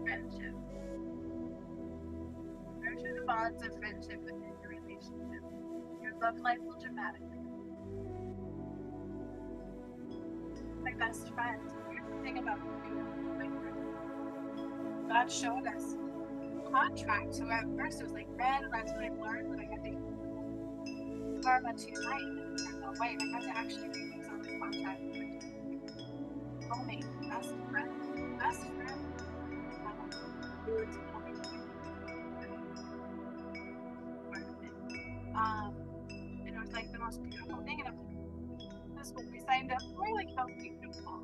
Friendship. Nurture the bonds of friendship within your relationship. Your love life will dramatically. My best friend. Here's the thing about you. God showed us contract. So at first it was like red, and that's when I learned that I had to karma to light. And no way, I had to actually read things on the contract. Homemade, best friend. Best friend. And it was like the most beautiful thing. And I'm like, this is what we signed up for. Like, how beautiful.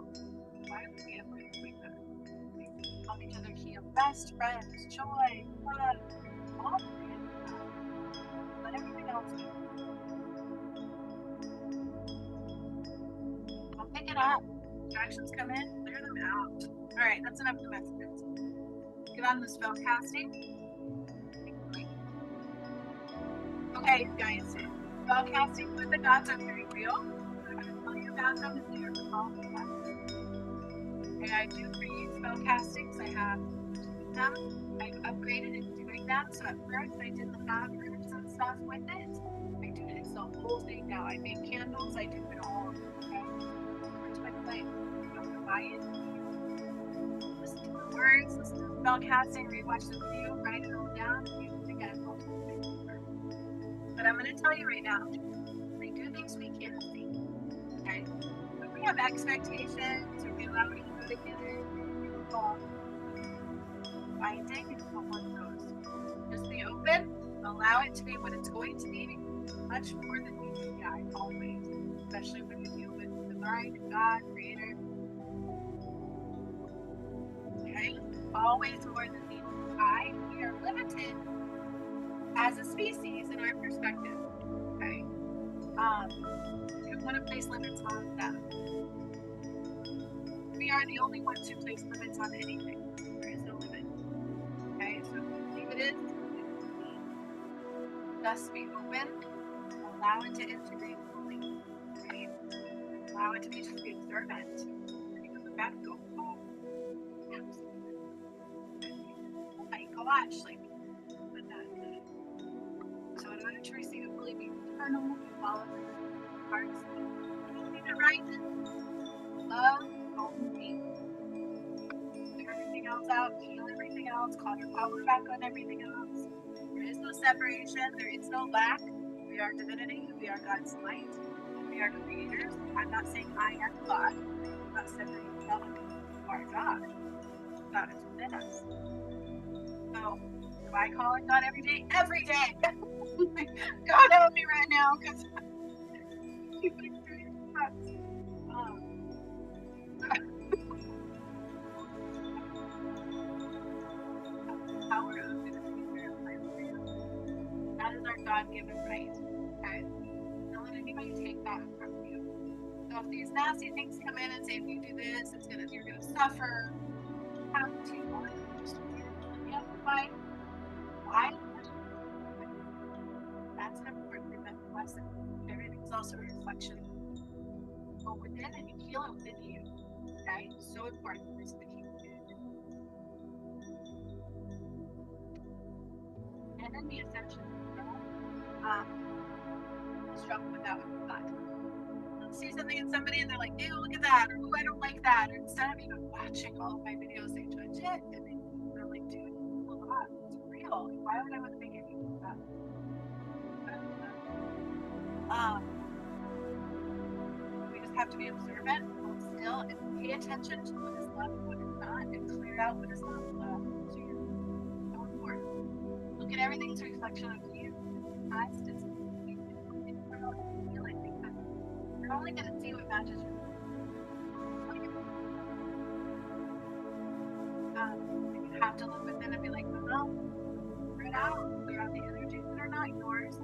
Why do we have like that? Help each other heal. Best friends, joy, love, all friends. Let everything else go. I'll pick it up. Distractions come in, clear them out. Alright, that's enough of the messages. Get on the spell casting. Okay, guys. Spell casting with the gods are very real. I'm going to tell you about them and they are called the okay, I do free spell castings. I have them. I've upgraded in doing them. So at first I didn't have herbs and stuff with it. I do it. It's the whole thing now. I make candles. I do it all. Okay. Here's my plate. You have to buy it. Listen to the words. Listen to the spell casting. Rewatch the video. Write it all down. Use it again. But I'm going to tell you right now. We do things we can't see. Okay. But we have expectations. Or we allow each other to get it. Finding and someone knows. Just be open, allow it to be what it's going to be, much more than meets the eye, always. Especially when you deal with the divine, God, Creator. Okay? Always more than meets the eye. We are limited as a species in our perspective. Okay? We don't want to place limits on them. We are the only ones who place limits on anything. There is no limit. Okay, so leave it in. Just be open. Allow it to integrate fully. Okay? Allow it to be just be observant. And you go back and go, oh, absolutely. Oh my gosh, like, but that. So in order to receive it fully, be eternal, follow the hearts. Leave it right. Love only. Clear everything else out, heal everything else, call your power back on everything else. There is no separation, there is no lack. We are divinity, we are God's light, we are creators. I'm not saying I am God. I'm not separating God. You are God. God is within us. So, do I call on God every day? Every day! God help me right now, because keep experiencing nuts. Power of the spirit. That is our God-given right. Okay? Don't let anybody take that from you. So if these nasty things come in and say, if you do this, you're gonna suffer. Have to just amplify. Why? That's an important lesson. Everything's also a reflection. Go within and you heal it within you. Okay? So important. This is the key. And then the ascension. Struggle with that one a lot. See something in somebody and they're like, ew, look at that, or oh, I don't like that. Or instead of even watching all of my videos, they judge it and they're like, dude, it's a lot. It's real. Why would I want to make anything of that? We just have to be observant, hold still, and pay attention to what is love and what is not, and clear out what is not love. So important. Look at everything as a reflection of you. past is feeling because you're only going to see what matches your you have to look within and be like, well, clear it out, clear out the energies that are not yours,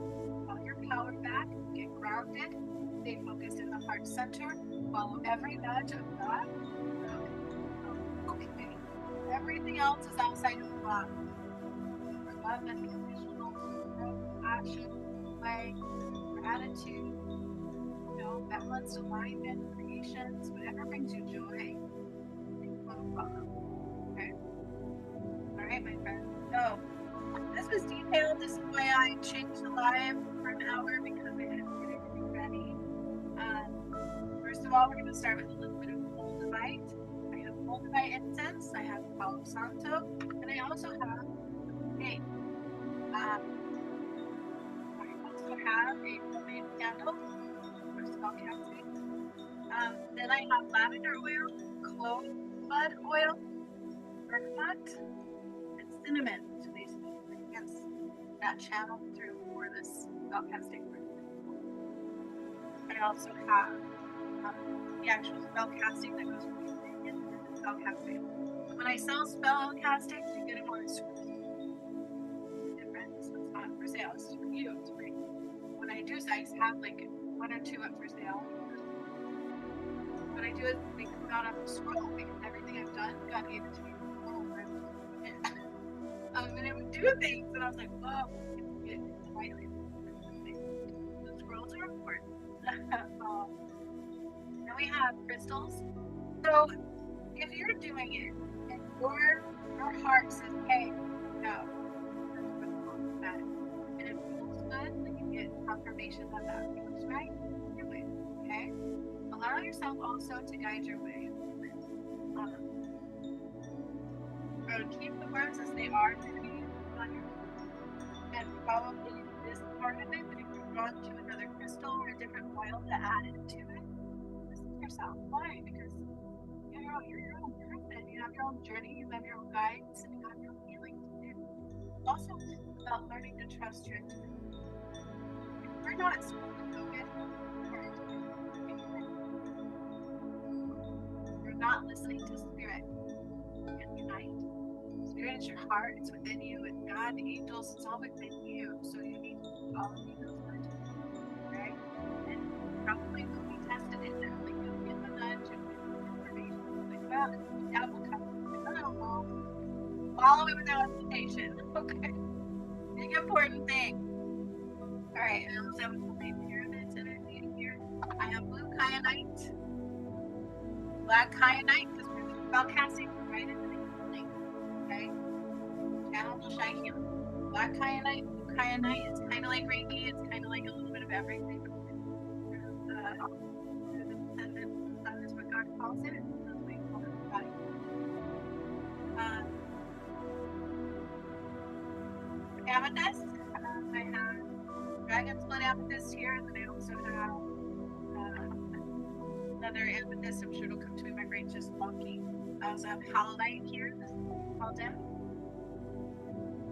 call your power back, get grounded, stay focused in the heart center, follow every nudge of God. Okay. Everything else is outside of the box. Love and conditional, action, play, gratitude, balance, alignment, creations, whatever brings you joy, follow. Okay. All right, my friend. So this was detailed. This is why I changed the live for an hour because I had to get everything ready. First of all, we're going to start with a little bit of moldavite. I have moldavite incense. I have Palo Santo, and I also have hey. I also have a homemade candle for spell casting. Then I have lavender oil, clove bud oil, bergamot, and cinnamon to basically enhance that channel through for this spell casting. I also have the actual spell casting that goes with the spell casting. When I sell spell casting, you get them on a screen. So it's not for sale, it's for you, it's free. When I do, I have like 1 or 2 up for sale. What I do is they come out on the scroll because everything I've done, God gave it to me. And it would do things, and I was like, whoa, it's lightly. The scrolls are important. Then we have crystals. So if you're doing it and your heart says, hey, no, and it feels good, then you get confirmation that that feels right, do it, okay? Allow yourself also to guide your way. So keep the words as they are to be on your and probably this part of it, but if you're drawn to another crystal or a different oil to add into it, listen to yourself. Why? Because you're your own person. You have your own journey, you have your own guides, and you have your own healing to do. Also, about learning to trust your intuition. If we're not spoken, we're not listening to spirit and unite. Spirit is your heart, it's within you, and God, the angels, it's all within you. So you need to follow those words, right? And probably will be tested in that. Like you'll get the nudge and information. Like, well, the devil comes. Oh, well, follow it without hesitation. Okay. Big important thing. All right, and I also have a homemade pyramids energy here. I have blue kyanite, black kyanite, because we're about casting right into the healing. Okay? Channel Oshai Healing. Black kyanite, blue kyanite, it's kind of like Reiki, it's kind of like a little bit of everything. The descendant sun is what God calls it. That's what we call it. Amethyst. I have dragon's blood amethyst here, and then I also have another amethyst. I'm sure it'll come to me. My brain's just wonky. I also have halite here. This is called in.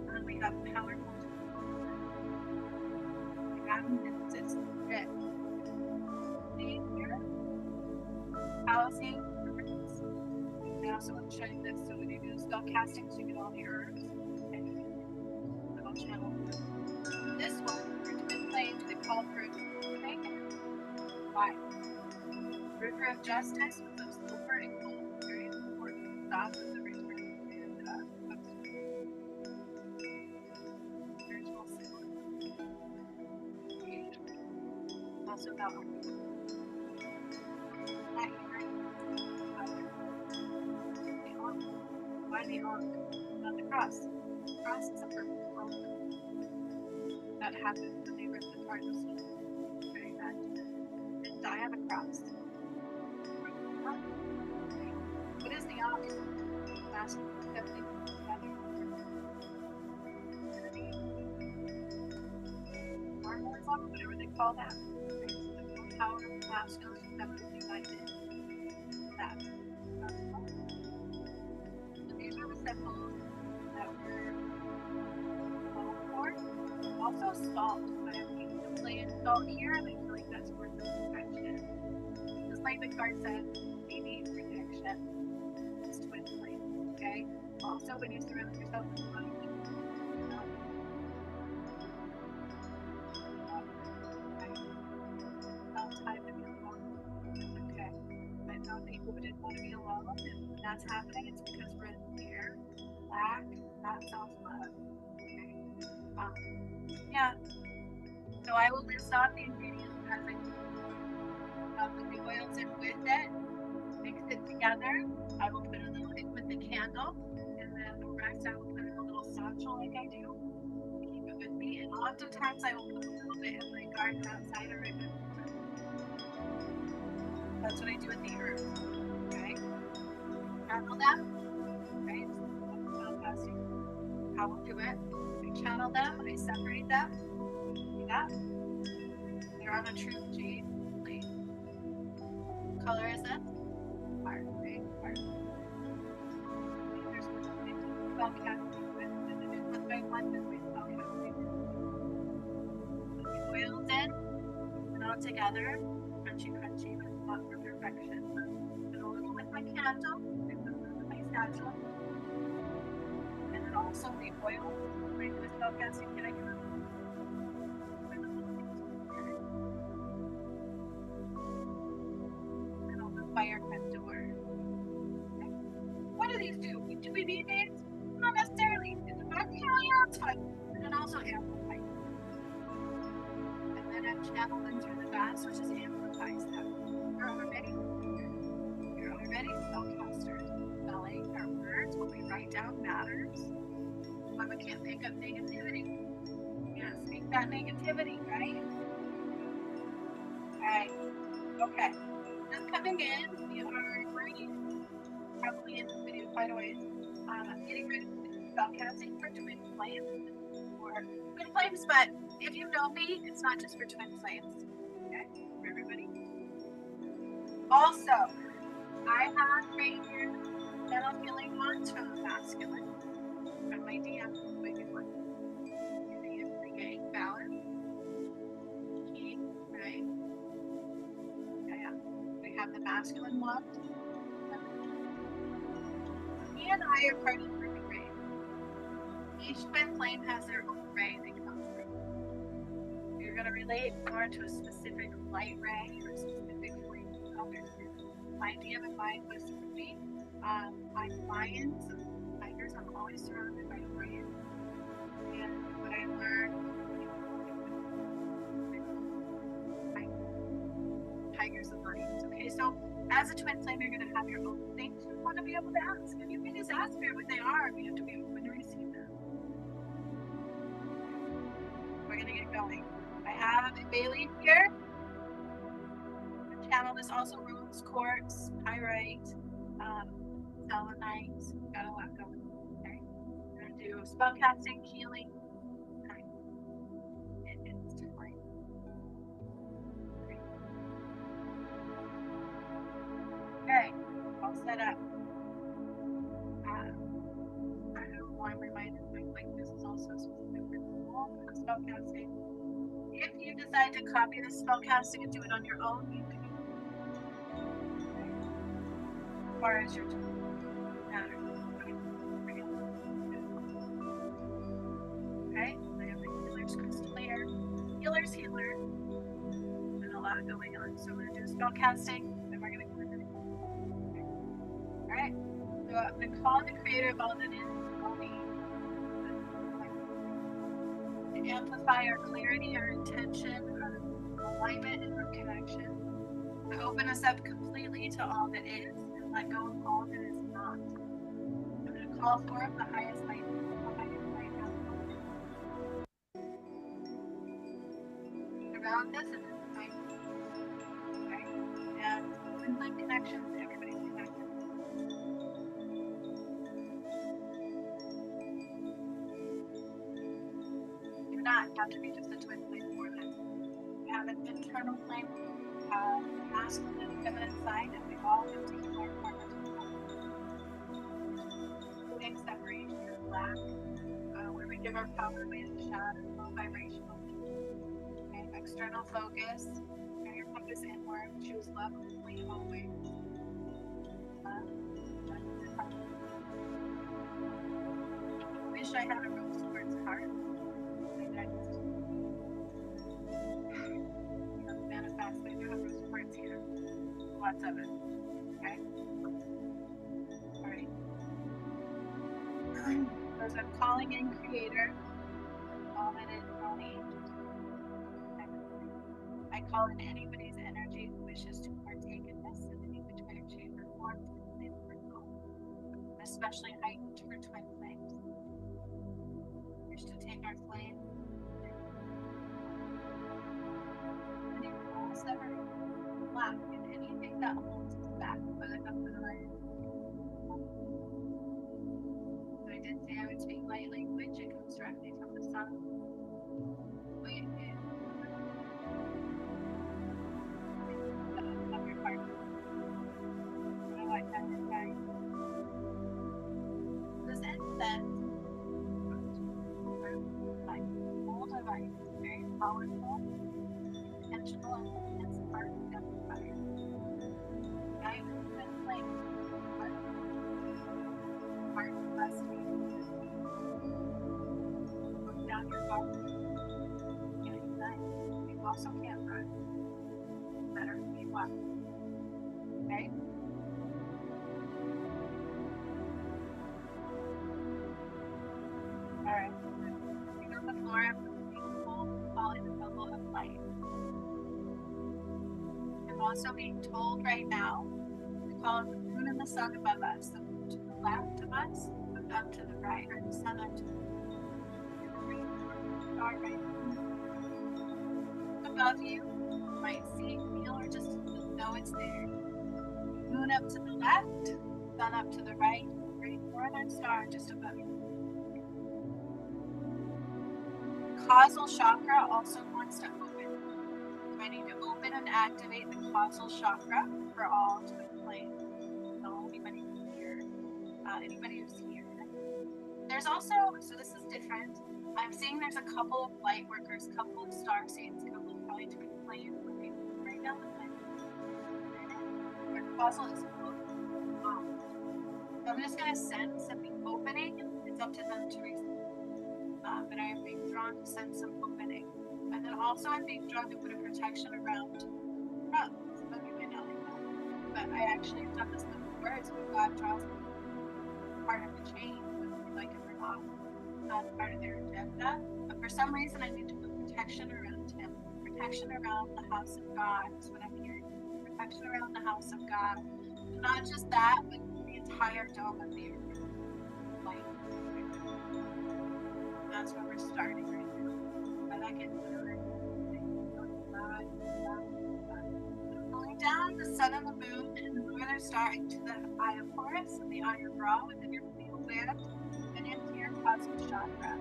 And then we have power. We have it's red. See here. Palisade. I also want to show you this. So when you do spell casting, so you get all the herbs. Channel. This one, your twin flames, they call for why? River of Justice with those silver and gold, very important stuff in the return and spiritual symbol. Also that one. Why the ark? Not the cross. The cross is a purple. That happened when they ripped apart the sea. Very bad. And I have a cross. What is the opposite? Last stepping together. Normalism, whatever they call that. The power of masculine and feminine united. That. So these are the symbols that we're called for. Also salt. I'm laying salt here, and I feel like that's worth the protection. Just like the card says, we need protection. It's twin flame, okay? Also, when you surround yourself with a lot of people, time to be alone. It's okay. But some people didn't want to be alone, and when that's happening, it's because we're in fear, lack, not self-love. Okay? Yeah. So I will list off the ingredients as I put the oils in with it, mix it together. I will put a little in with the candle, and then the rest I will put in a little satchel like I do. Keep it with me, and oftentimes I will put a little bit in my garden outside or in the That's what I do with the herbs. Okay? Channel them. Right? How we'll do it. I channel them, I separate them. See that? They're on a true jade plate. What color is it? Heart, right? Heart. There's spell casting with one by one with my spell casting. Put the oils in, put it all together, crunchy, crunchy, but not for perfection. Put a little with my candle, put a little with my satchel, and then also the oil. Right, the spell casting, can I do it? Fire pen door. Okay. What do these do? Do we need these? Not necessarily. It's about the and then also amplify. And then I channel them through the vase, which is amplifies them. You're already spellcasters. Spelling our words, what we write down matters. But we can't make up negativity. We gotta speak that negativity, right? Alright. Okay. Just coming in, we are already probably in this video quite a ways. Getting ready to spell casting for twin flames. Or twin flames, but if you know me, it's not just for twin flames. Okay, for everybody. Also, I have right here Air Healing ones from the masculine. From my DM, my new one. The yang balance. Key, right? Yeah. We have the masculine one. He and I are part of the perfect ray. Each twin flame has their own ray they come through. You're going to relate more to a specific light ray or a specific flame of others. My idea of mind was for me, I'm lions, tigers, I'm always surrounded by lions. And what I learned, tigers and lions. Okay, so as a twin flame, you're going to have your own things you want to be able to ask. And you can just ask for what they are, but you have to be open to receive them. We're going to get going. I have a bay leaf here. The channel is also rose quartz, pyrite, selenite. Got a lot going. Okay. We're going to do spellcasting, healing. Okay, all set up. I don't know why I'm reminded like this is also specific for spellcasting. If you decide to copy the spellcasting and do it on your own, you can. Okay. As far as your matter. Okay, I have the healer's crystal here. Healer's healer. There's a lot going on. So we're going to do spellcasting, then we're going to Alright, so I'm going to call the creator of all that is, to amplify our clarity, our intention, our alignment, and our connection. To open us up completely to all that is, and let go of all that is not. I'm going to call forth the highest light, around us, and this is my okay? And twin flame connections, everybody's connected. Not have to be just a twin flame for this. We have an internal flame, masculine and feminine side, and we all have to heal our karma, including separation, lack, where we give our power away in the shadow, low vibrational. Okay, external focus. Turn your focus inward. Choose love only, always. Wish I had a rose quartz heart. Manifest. I do have rose quartz here. Lots of it. Okay. All right. As I'm calling in creator, all that is all angels. I call in anybody's energy who wishes to partake in this in any which way or shape or form, especially heightened for twin flames. Wish to take our flame. Any rules that are black and anything that holds us back, whether that's the right. So I did say I would speak light language. It comes directly from the sun. The way it is. Of your heart. What I like that inside. This incense, like old device, very powerful, intentional, and it's part of the fire. Guide and flame, heart capacity. Look down your body. You can't ignite. You also can't run. Better be one. Okay? Alright. Feet on the floor, I'm fall in a bubble of light. I'm also being told right now to call the moon and the sun above us, the moon to the left of us, the up to the right, or the sun up to the star right above you. You might see, feel, or just know it's there. Moon up to the left, sun up to the right, great northern star just above you. Causal chakra also wants to open. So I need to open and activate the causal chakra for all twin flames. So anybody who's here, anybody who's here. There's also, so this is different. I'm seeing there's a couple of light workers, couple of star seeds, couple of probably twin flames working right now with my causal is open. So I'm just going to sense something opening. It's up to them to receive. But I am being drawn to sense some opening. And then also I'm being drawn to put a protection around drugs. Some of you might not like that. But I actually have done this before. It's when God draws part of the chain, whether you like it or not, part of their agenda. But for some reason I need to put protection around him. Protection around the house of God is what I'm hearing. Protection around the house of God. And not just that, but the entire dome of the earth. Like, that's where we're starting right now. But I can feel it. Pulling down the sun and the moon and the northern star into the eye of Horus and the eye of Ra within your pineal gland and into your causal chakra.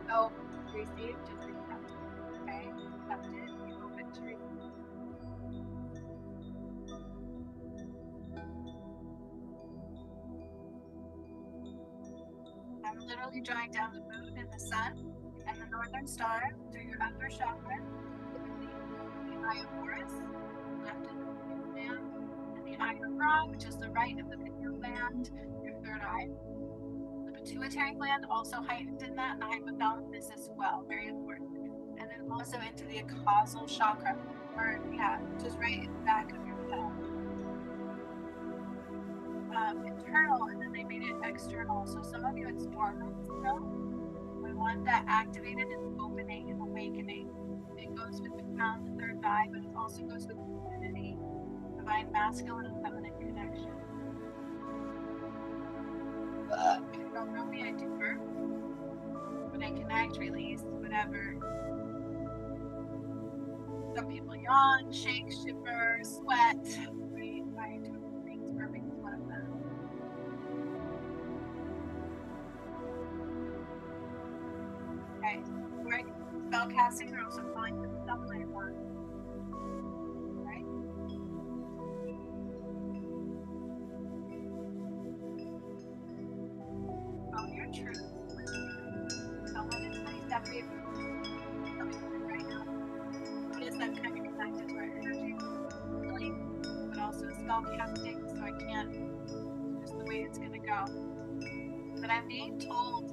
So, receive, just accept it. Okay? Accept it. You open to receive. I'm literally drawing down the moon and the sun and the northern star through your upper chakra, the eye of Horus, left of the pineal gland, and the eye of Ra, which is the right of the pineal gland, your third eye. The pituitary gland also heightened in that, and the hypothalamus as well, very important. And then also into the causal chakra, or which is right in the back of your head. Internal, and then they made it external. So some of you it's dormant still. We want that activated and opening and awakening. It goes with the crown, the third eye, but it also goes with divinity, divine masculine and feminine connection. If you don't know me, I do birth. When I connect, release, whatever. Some people yawn, shake, shiver, sweat. I do things. Birthing is one of them. Okay, before I get spell casting, we're also calling the subliminal one. Right? Oh, your truth. wave coming through right now. Notice I'm kind of connected to our energy, healing, but also spell casting, so I can't just the way it's gonna go. But I'm being told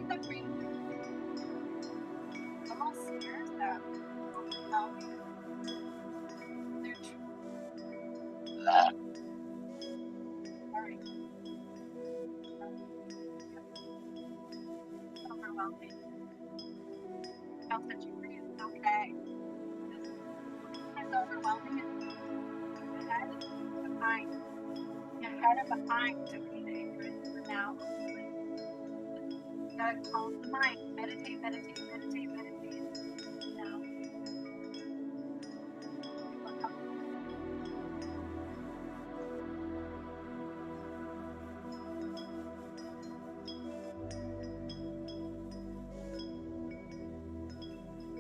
that almost scares them. They're true. Sorry. Overwhelming. How such a breathe. Okay. It's overwhelming. It's ahead and behind. Ahead and behind to be the ignorance for now. Gotta calm the mind. Meditate, meditate, meditate, meditate. Now.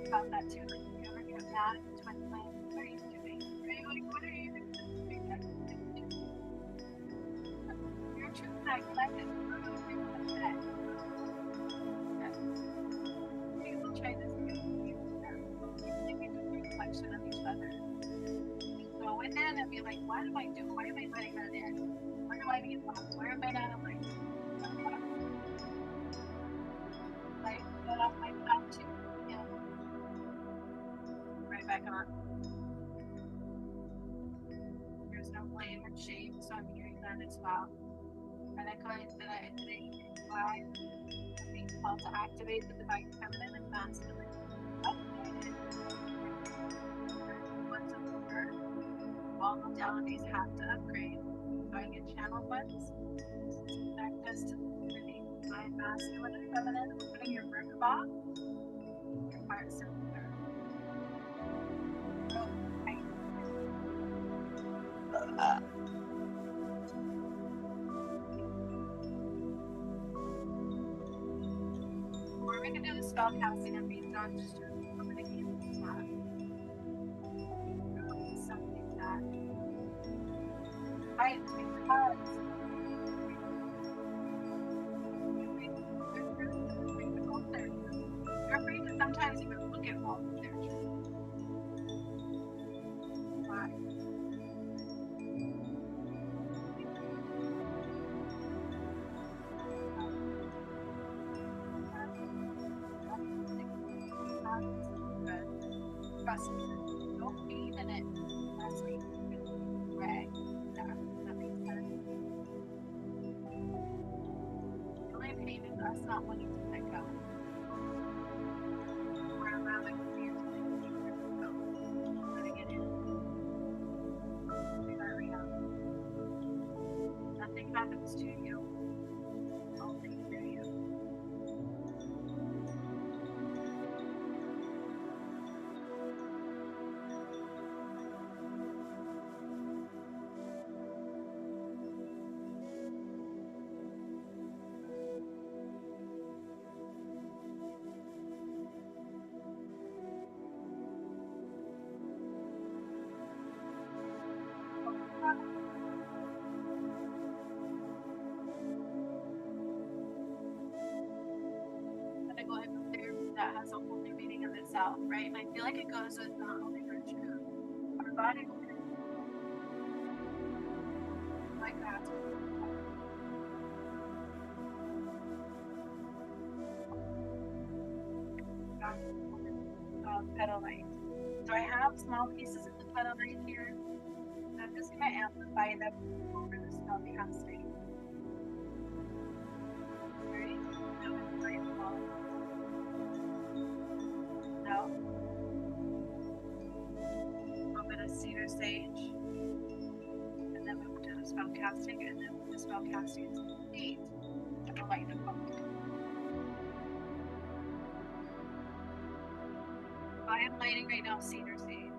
About that too. Like, if you ever get mad at twin flames, what are you doing? Right? Like, what are you doing? Your truth not connected. Maybe we'll try this again. Reflection of each other. Go within and be like, what am I doing? Why am I letting that in? Where do I need thoughts? Where am I not like? Like, get off my path too. Yeah. Right back on. There's no blame or shame, so I'm hearing that as well. And I going that I I'm being called to activate the divine feminine and masculine. What's over? All modalities have to upgrade. So I get channel ones. Connect us to the divine masculine and feminine. Opening your birth box. Your heart center. Or we can do the spell casting and being done just to opening the top. Something that I because you're afraid to sometimes even look at all of their truth. Why? Trust me. Don't be in it. Trust me. Right. That makes sense. The only pain is us not wanting to let go. We're allowing fear to go. Letting it in. There we go. Nothing happens to you. Only through you. Go ahead and clear that has a whole new meaning of itself, right? And I feel like it goes with not only our truth, our body like that. Petalite. So I have small pieces of the petalite here. And I'm just going to amplify them over the spell casting. Right? No, it's very small. No. A little bit of cedar sage. And then move to the spell casting. And then the spell casting is complete. And the light of both. I am lighting right now cedar sage.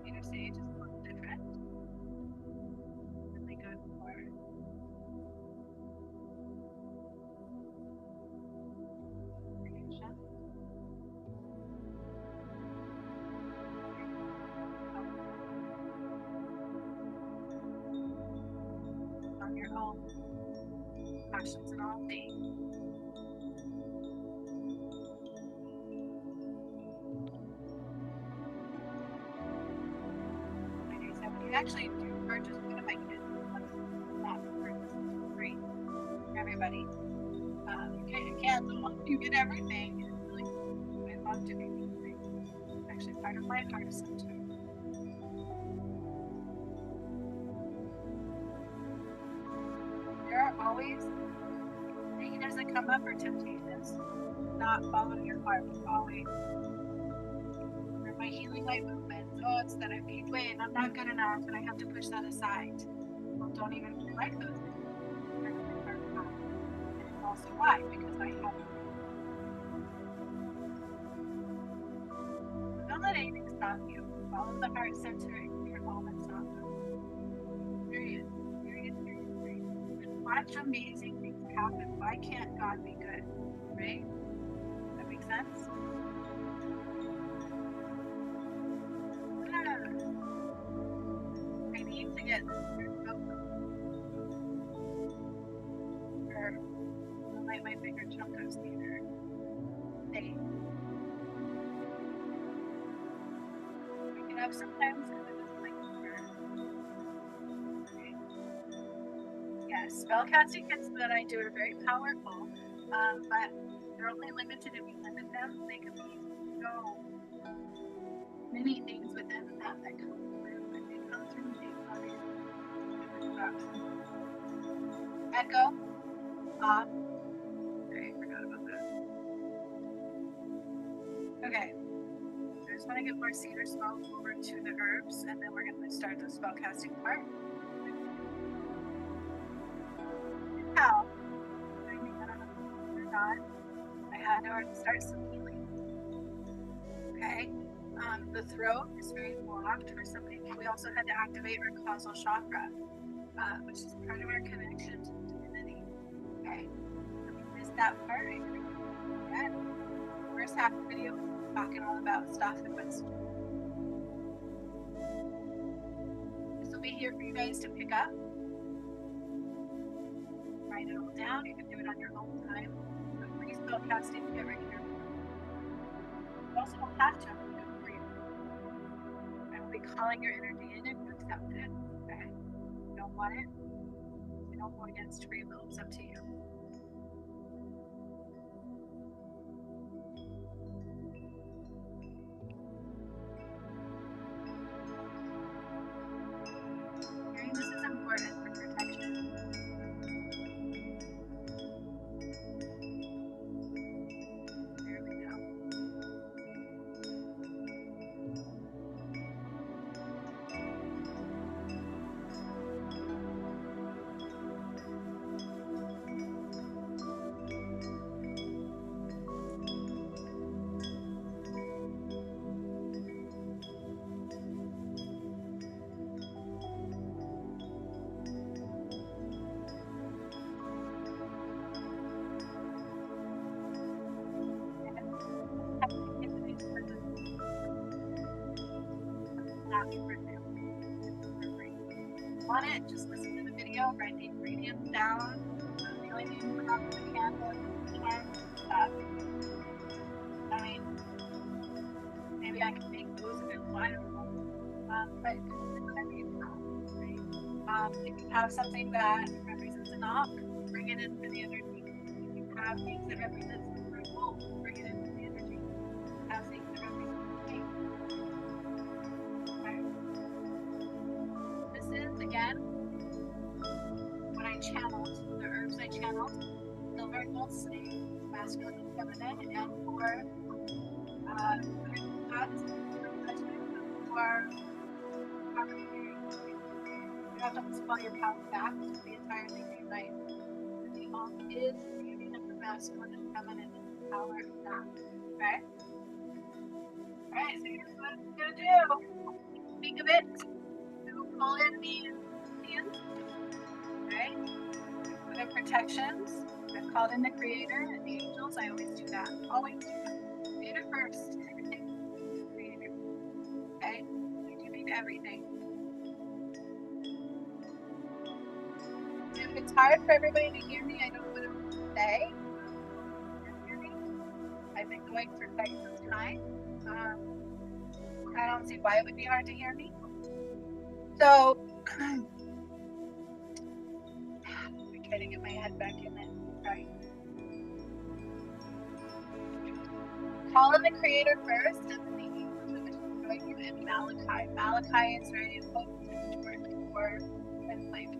Cedar sage is a little different. Really good for creation. On your own. Passions and all things. actually do purchase one of my kids. Not purchase free for everybody. You can't you get everything. Like, I love doing these things. It's actually part of my heart center. There are always negatives that come up or temptations. Not following your heart. Always. Or my healing light movements. Oh, it's that I've gained weight and I'm not good enough and I have to push that aside. Well, don't even like those things. And also why? Because I have. Don't let anything stop you. Follow the heart center and you're all that's not good. Period. Watch amazing things happen. Why can't God be good? Right? That makes sense? I need to get light my bigger chunk of cedar. Hey. Pick it up sometimes because it doesn't like to burn. Okay. Yes, spellcasting kits that I do are very powerful, but they're only limited if you limit them. They can be so many things within that come through, and they come through things Echo. Off. Okay, I forgot about that. Okay. I just want to get more cedar smoke over to the herbs, and then we're going to start the spellcasting part. How? I don't know or not. I had to already start some healing. Okay. The throat is very blocked for somebody. We also had to activate our causal chakra, which is part of our connection to divinity. Okay. So we missed that part. Again, first half of the video was talking all about stuff and what's. This will be here for you guys to pick up. Write it all down. You can do it on your own time. But free spellcasting, get right here. You also don't have to. I'm doing it for you. I will be calling your energy in if you accept it. Okay. If you don't want it, you don't go against free will. It's up to you. Hearing this is important for protection. There we go. Want it, just listen to the video, write the ingredients down. The only thing you have to the candle is maybe I can make those if it's I don't know. But if you have something that represents an knock, bring it in for the energy. If you have things that represent approval, bring it in for the energy. Have things that represent pain. Again, what I channeled, the herbs I channeled, silver and gold snake, masculine and feminine, and for you have to almost call your power back to the entire thing unite. The all is the union of the masculine and feminine and the power of that. Okay? Alright, so here's what I'm gonna do. Think of it. Pull in these hands, okay? For the protections, I've called in the Creator and the angels. I always do that. Always do that. Creator first. Everything. Creator. Okay? I do mean everything. If it's hard for everybody to hear me, I don't know what I'm going to say. I've been going for quite some time. I don't see why it would be hard to hear me. So, I'm trying to get my head back in it. Right. Call in the Creator first, and then the angels are going to join you in Malachi. Malachi is very important for twin flame.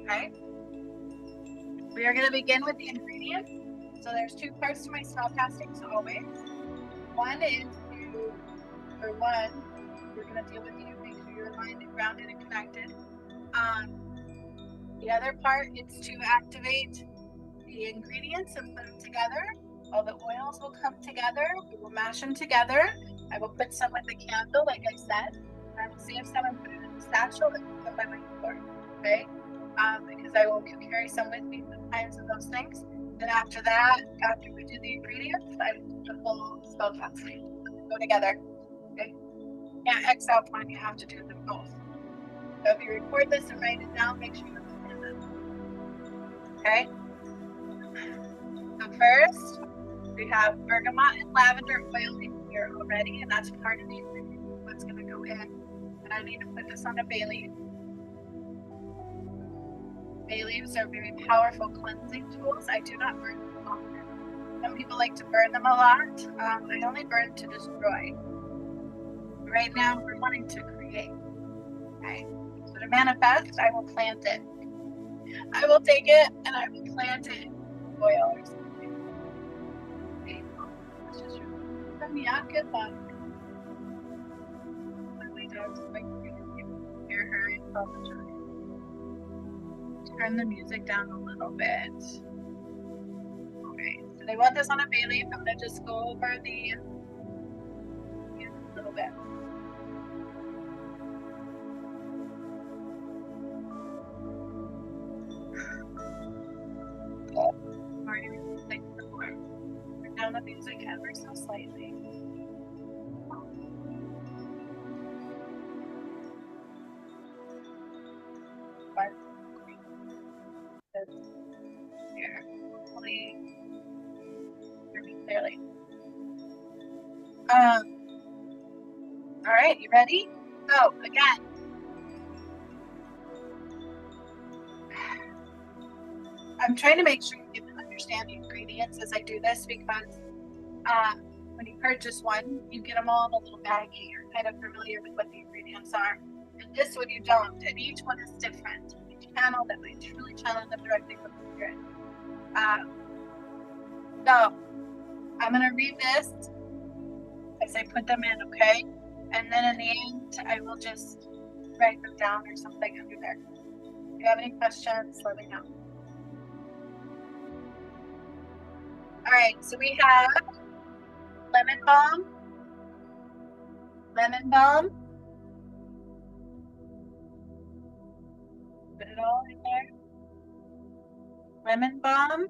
Okay? We are going to begin with the ingredients. So there's two parts to my spell castings always. One is we're going to deal with you, make sure you're aligned and grounded and connected. The other part is to activate the ingredients and put them together. All the oils will come together. We will mash them together. I will put some with the candle, like I said. I will save some and put it in the satchel and put them by my floor. Okay? Because I will carry some with me sometimes and those things. Then after that, after we do the ingredients, I will do the full spell casting. Go together. Okay? Can't X out one, you have to do them both. So if you record this and write it down, make sure you understand that. Okay? So first, we have bergamot and lavender oil in here already, and that's part of the ingredient what's going to go in. And I need to put this on a bay leaf. Bay leaves are very powerful cleansing tools. I do not burn them often. Some people like to burn them a lot. I only burn to destroy. Right now, we're wanting to create. Okay? So to manifest, I will plant it. I will take it and I will plant it in oil or something. Okay? Let's just good luck. My dog's like, hear her and apologize. Turn the music down a little bit. Okay, so they want this on a bay leaf. I'm going to just go over the a little bit. Turn down the music ever so slightly. Here, hopefully hear me clearly. All right, you ready? So again, I'm trying to make sure you can understand the ingredients as I do this because when you purchase one, you get them all in a little baggie. You're kind of familiar with what the ingredients are. And this one you don't, and each one is different. Each channel that we truly channel them directly from the spirit. So I'm going to read this as I put them in, okay? And then in the end, I will just write them down or something under there. If you have any questions, let me know. All right, so we have lemon balm, put it all in there. Lemon balm,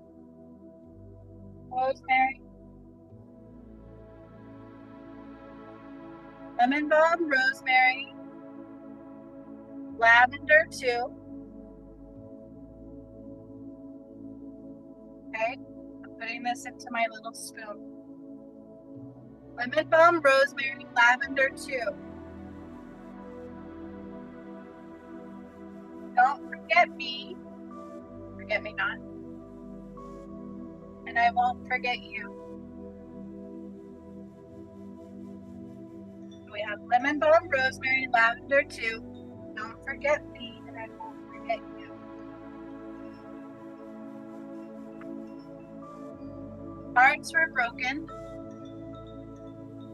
rosemary, lavender too. Okay, I'm putting this into my little spoon. Lemon balm, rosemary, lavender too. Don't forget me not. And I won't forget you. So we have lemon balm, rosemary, lavender too. Don't forget me, and I won't forget you. Hearts were broken.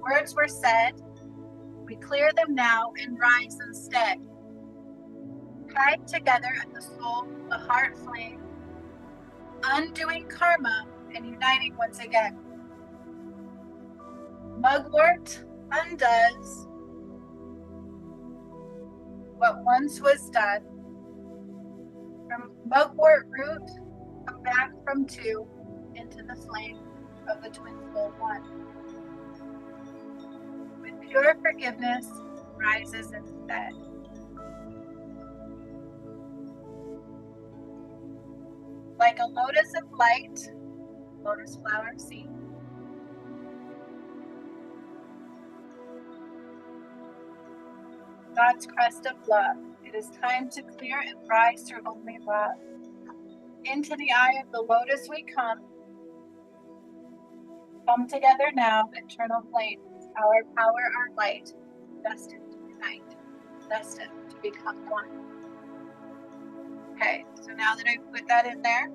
Words were said. We clear them now and rise instead. Tied together at the soul, the heart flame, undoing karma and uniting once again. Mugwort undoes what once was done. From mugwort root, come back from two into the flame of the twin soul one. With pure forgiveness rises instead. Like a lotus of light, lotus flower seed. God's crest of love It is time to clear and rise through only love. Into the eye of the lotus we come. Come together now, eternal flames, our power, our light, destined to unite, destined to become one. Okay, so now that I've put that in there,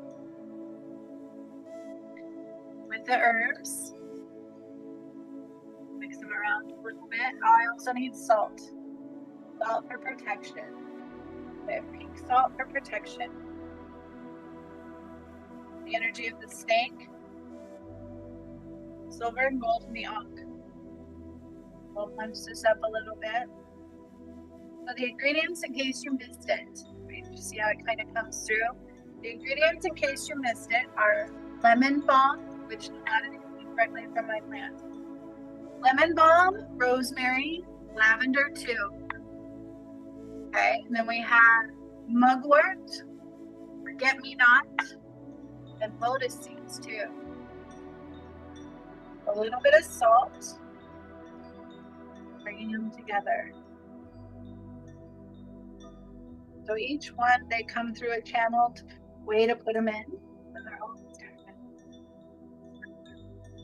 with the herbs, mix them around a little bit. I also need salt. Salt for protection. Okay, pink salt for protection. The energy of the snake. Silver and gold in the ankh. We'll punch this up a little bit. So the ingredients, in case you missed it, right? You see how it kind of comes through? The ingredients, in case you missed it, are lemon balm, which is not directly from my plant. Lemon balm, rosemary, lavender too. Okay, and then we have mugwort, forget-me-not, and lotus seeds too. A little bit of salt, bringing them together. So each one, they come through a channeled way to put them in. So they're all different.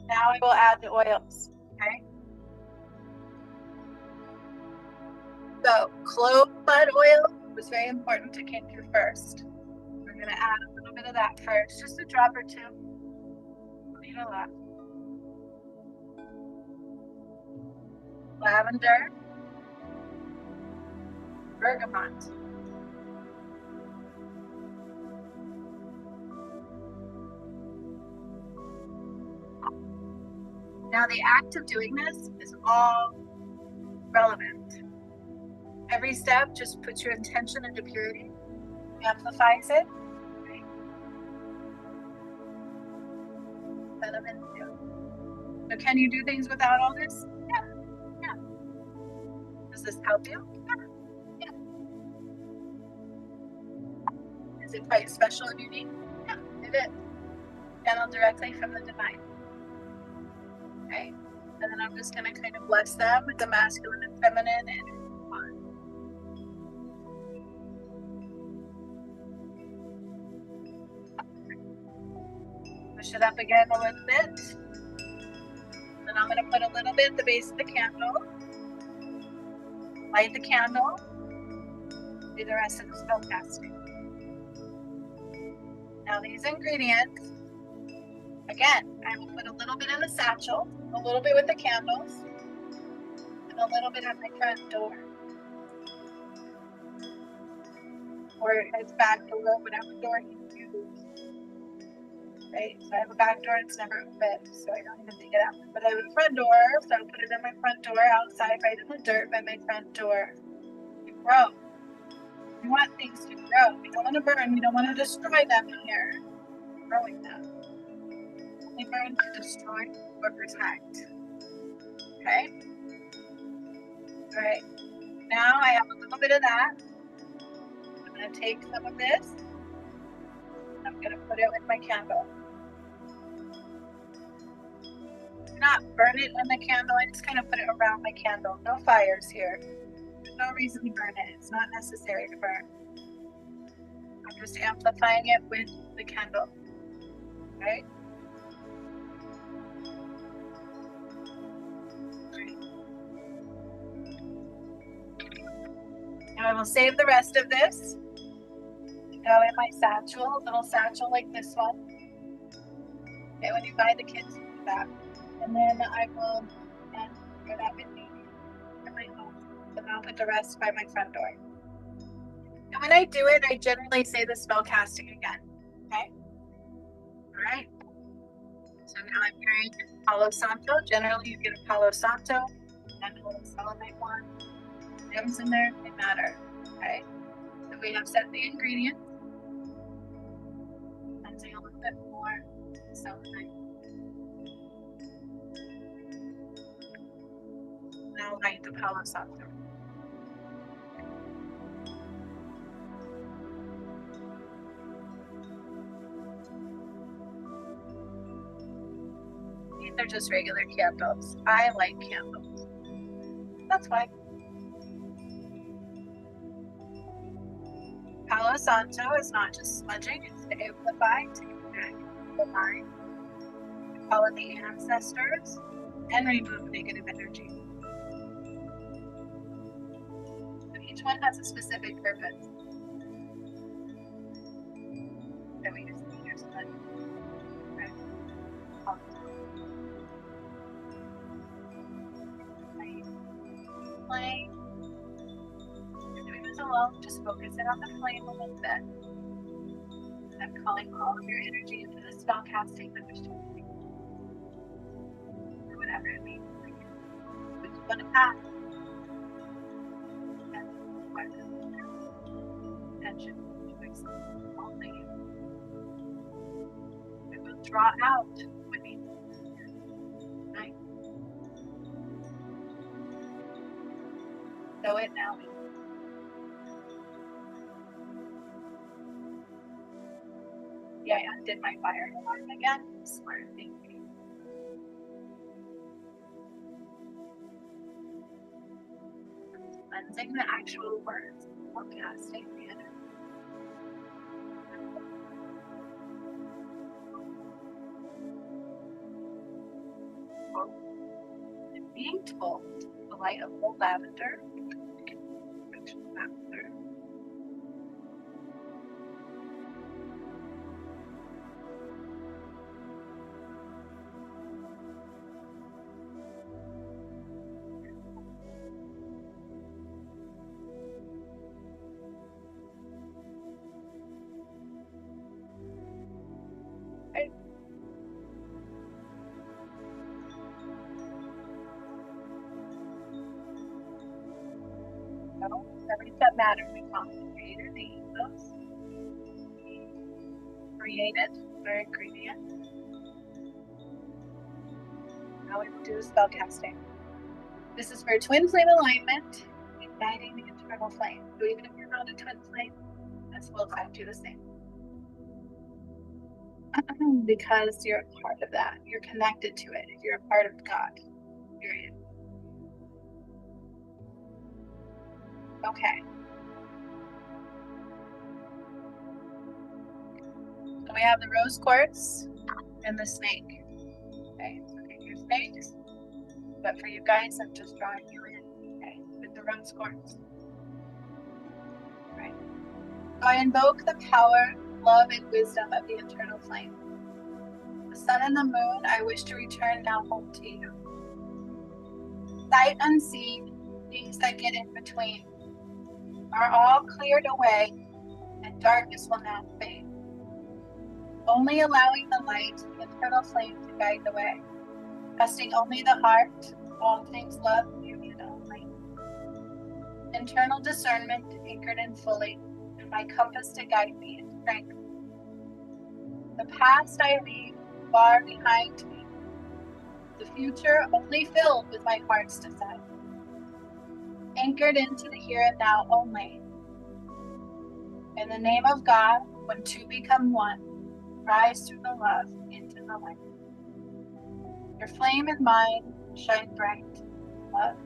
Now I will add the oils, okay? So clove bud oil was very important to came through first. We're gonna add a little bit of that first, just a drop or two. Don't need a lot. Lavender, bergamot. Now the act of doing this is all relevant. Every step just puts your intention into purity, amplifies it. Right? Set them into. So can you do things without all this? Yeah. Yeah. Does this help you? Yeah. Yeah. Is it quite special and unique? Yeah, it is. Channeled directly from the divine. Okay, and then I'm just going to kind of bless them with the masculine and feminine energy. Push it up again a little bit. Then I'm going to put a little bit at the base of the candle. Light the candle. Do the rest of the spell casting. Now these ingredients, again, I will put a little bit in the satchel, a little bit with the candles, and a little bit at my front door. Or its back door, whatever door you use. Right? So I have a back door, it's never open, so I don't even take it out. But I have a front door, so I'll put it in my front door, outside, right in the dirt by my front door. To grow. We want things to grow. We don't want to burn, we don't want to destroy them here. Growing them. Only burn to destroy or protect. Okay? Alright. Now I have a little bit of that. I'm going to take some of this. I'm going to put it with my candle. Do not burn it in the candle. I just kind of put it around my candle. No fires here. There's no reason to burn it. It's not necessary to burn. I'm just amplifying it with the candle. Okay? Now I will save the rest of this to go in my satchel, a little satchel like this one. Okay, when you buy the kits, you do that. And then I will throw that with me in my home. And I'll put the rest by my front door. And when I do it, I generally say the spell casting again. Okay? Alright. So now I'm carrying Palo Santo. Generally, you get a Palo Santo and a little selenite one. Gems in there, they matter. Okay? So we have set the ingredients. Cleansing a little bit more selenite. Now light the Palo Santo. These are just regular candles. I like candles. That's why. Santo is not just smudging, it's to amplify, to connect the mind, to call in the ancestors, and remove negative energy. So each one has a specific purpose. So we use the ears, but flame. You're doing this alone, just focus in on the flame a little bit. I'm calling all of your energy into the spell casting that wish to be, or whatever it means for you. Which you want to pass. Attention to only you. It will draw out what needs to be here. Right. So it now. Yeah, I undid my fire alarm again. Smart thinking. Cleansing the actual words, forecasting the energy. And being told the light of old lavender, every step matters. We call the creator, the ethos, created, or ingredient. Now we will do spell casting. This is for twin flame alignment, igniting the internal flame. So even if you're not a twin flame, this will do the same. Because you're a part of that. You're connected to it. You're a part of God. Period. Okay. So we have the rose quartz and the snake. Okay, so get your snakes. But for you guys, I'm just drawing you in, okay, with the rose quartz. Right. So I invoke the power, love, and wisdom of the internal flame. The sun and the moon, I wish to return now home to you. Sight unseen, things that get in between, are all cleared away, and darkness will now fade. Only allowing the light, the internal flame, to guide the way. Trusting only the heart, all things love, union only. Internal discernment anchored in fully, and my compass to guide me in strength. The past I leave far behind me. The future only filled with my heart's desire. Anchored into the here and now only. In the name of God, when two become one, rise through the love into the light. Your flame and mine shine bright. Love.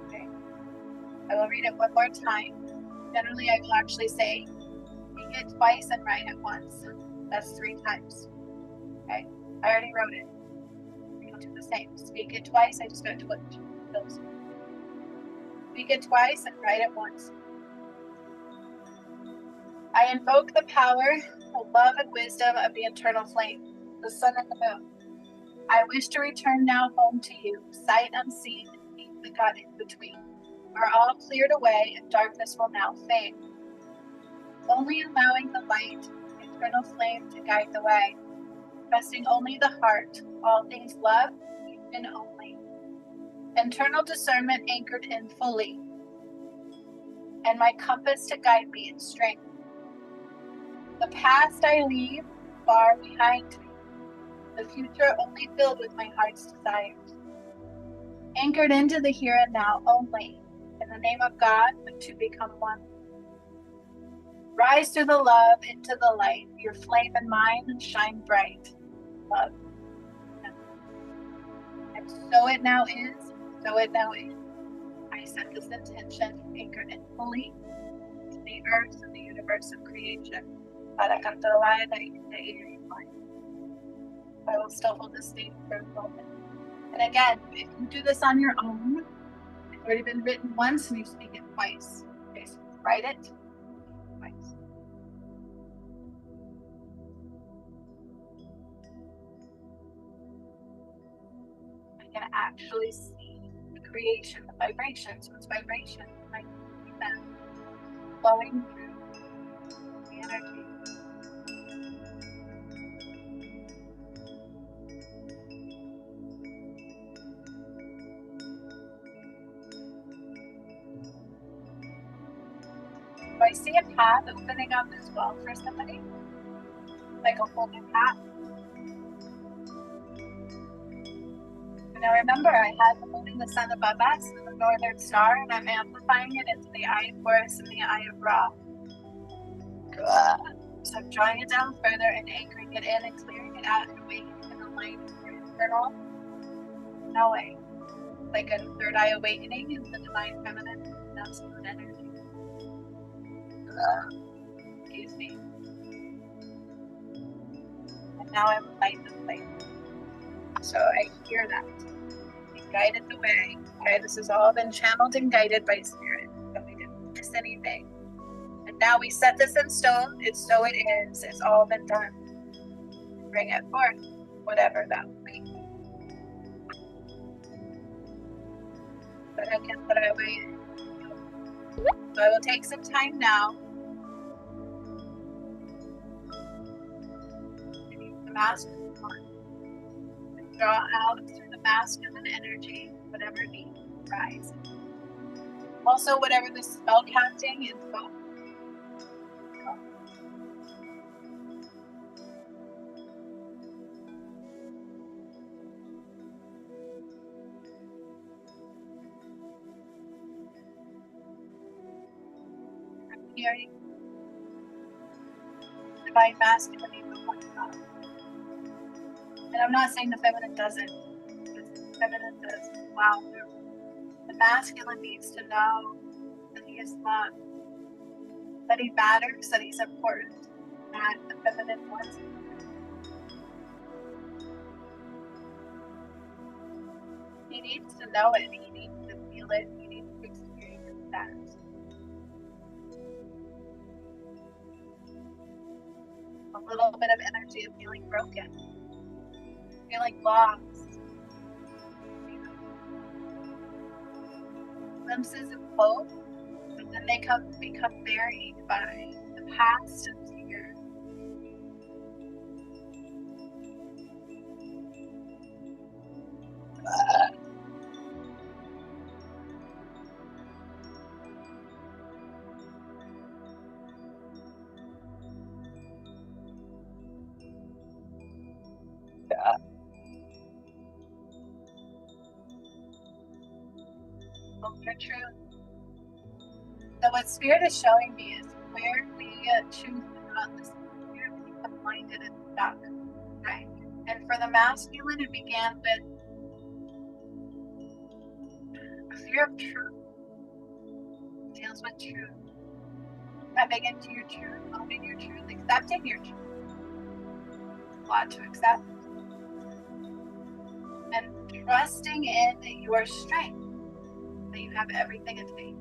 Okay. I will read it one more time. Generally, I will actually say, speak it twice and write it once. That's 3 times. Okay. I already wrote it. You'll do the same. Speak it twice. I just got to twitch. Speak it twice and write it once. I invoke the power, the love, and wisdom of the internal flame, the sun and the moon. I wish to return now home to you, sight unseen, things that got in between, are all cleared away, and darkness will now fade. Only allowing the light, the internal flame, to guide the way. Trusting only the heart, all things love, union only. Internal discernment anchored in fully, and my compass to guide me in strength. The past I leave far behind me, the future only filled with my heart's desires. Anchored into the here and now only, in the name of God, when two become one. Rise through the love into the light, your flame and mine shine bright. Love. And so it now is, so it now is. I set this intention anchored in fully, the earth and the universe of creation. Para cantarla de I will still hold this state for a moment. And again, if you do this on your own, it's already been written once and you speak it twice. Okay, so write it twice. I can actually see the creation, the vibration. So it's vibration. I can see that flowing through the energy. So I see a path opening up as well for somebody, like a whole new path. And I remember I had the moon and the sun above us and the northern star, and I'm amplifying it into the eye of Horus and the eye of Ra. So I'm drawing it down further and anchoring it in and clearing it out and awakening in the light of your internal knowing. Like a third eye awakening in the divine feminine absolute energy. Excuse me. And now I'm light the flame. So I hear that. You guided the way. Okay, this has all been channeled and guided by spirit. So we didn't miss anything. And now we set this in stone. It's so it is. It's all been done. Bring it forth, whatever that will be. But I can put it away. So I will take some time now. The masculine one. And draw out through the masculine energy, whatever it be, rise. Also, whatever the spell casting is go. Hearing divine masculine even one God. And I'm not saying the feminine doesn't, because the feminine does. Wow, the masculine needs to know that he is loved, that he matters, that he's important, that the feminine wants him. He needs to know it, he needs to feel it, he needs to experience that. A little bit of energy of feeling broken, feeling lost. Glimpses of hope, but then they become buried by the past and fear. Your truth. So what spirit is showing me is where we choose to not listen to fear, we become blinded and stuck, right? And for the masculine, it began with a fear of truth. It deals with truth. Stepping into your truth, owning your truth, accepting your truth. A lot to accept. And trusting in your strength. That you have everything in faith.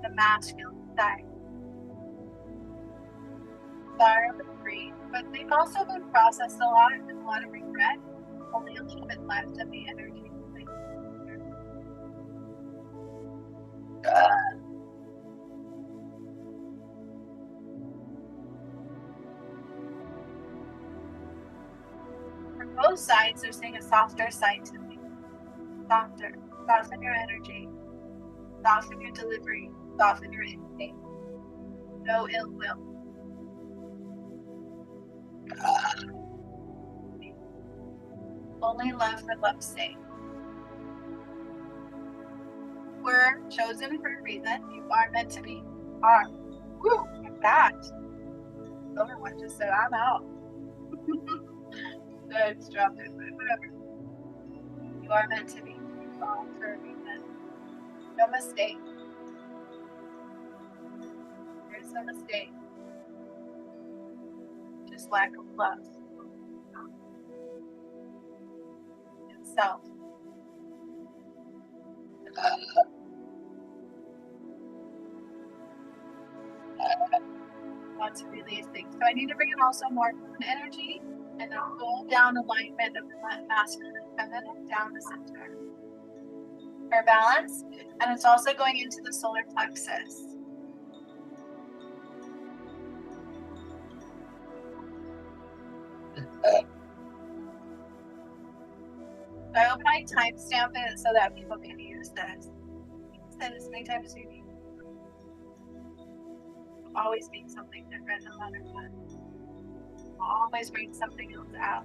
The masculine side. Sorry, free, but they've also been processed a lot with a lot of regret. Only a little bit left of the energy. From both sides, they're saying a softer side to me. Softer. Soften your energy. Soften your delivery. Soften your instinct. No ill will. Only love for love's sake. We're chosen for a reason. You are meant to be. Are. Woo! Like that. Silver one just said, I'm out. I just dropped it, but whatever. You are meant to be. You are for a reason. No mistake. There's no mistake. Just lack of love. And self. Lots of release things. So I need to bring in also more moon energy and then hold down alignment of the masculine and feminine down the center. For balance. And it's also going into the solar plexus. I hope I timestamp it so that people can use this. Send as many times as you need. Always being something different no matter what. Always bring something else out.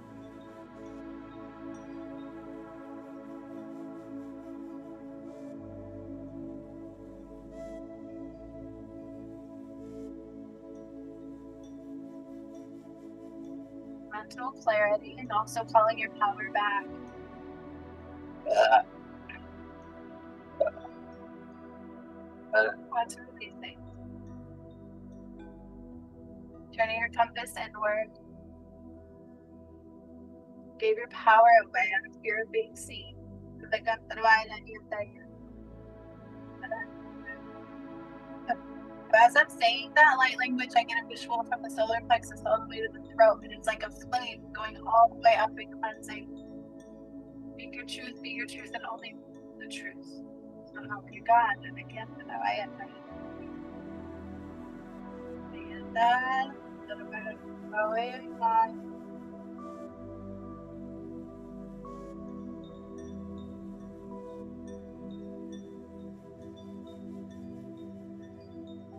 Mental clarity and also calling your power back. What's releasing? Turning your compass inward. Gave your power away out of fear of being seen. As I'm saying that light language, I get a visual from the solar plexus all the way to the throat, and it's like a flame going all the way up and cleansing. Speak your truth, and only the truth. So help you God, and again,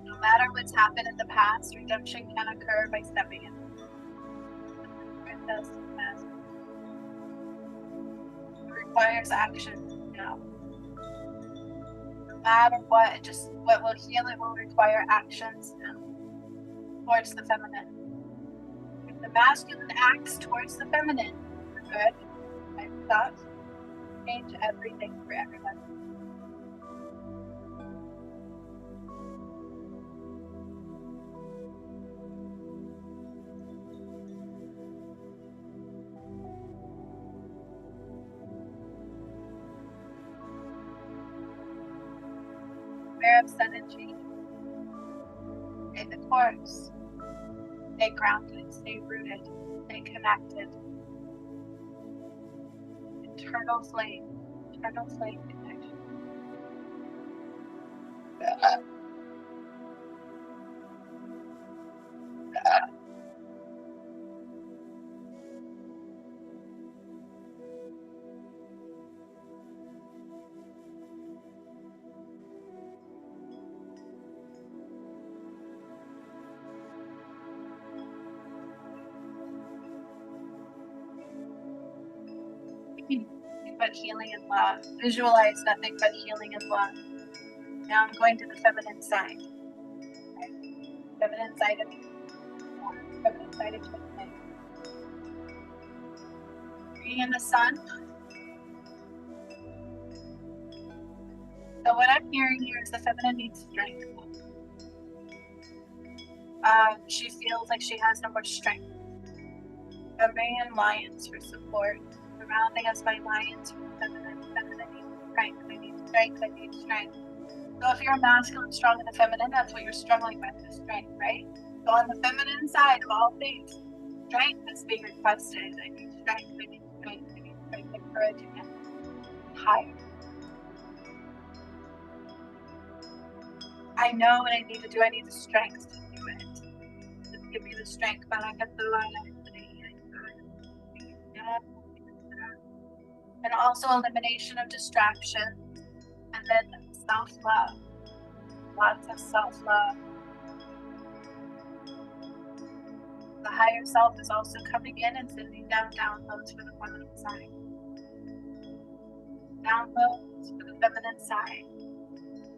no matter what's happened in the past, redemption can occur by stepping in. It requires action now. No matter what, just what will heal it will require actions now towards the feminine. If the masculine acts towards the feminine, good. My thoughts change everything for everybody. Aware of sun and change. Stay the course. Stay grounded, stay rooted, stay connected. Eternal flame connection. But healing and love. Visualize nothing but healing and love. Now I'm going to the feminine side. Okay. Feminine side of you. Feminine side of you. Bringing in the sun. So what I'm hearing here is the feminine needs strength. She feels like she has no more strength. I'm bringing in lions for support. Surrounding us by lions for feminine. Feminine needs strength. I need strength. I need strength. So if you're a masculine, strong, and a feminine, that's what you're struggling with, is strength, right? So on the feminine side of all things, strength is being requested. I need strength. I need strength. I need strength and courage again. Higher. I know what I need to do. I need the strength to do it. Just give me the strength. And also elimination of distraction. And then self-love. Lots of self-love. The higher self is also coming in and sending down downloads for the feminine side. Downloads for the feminine side.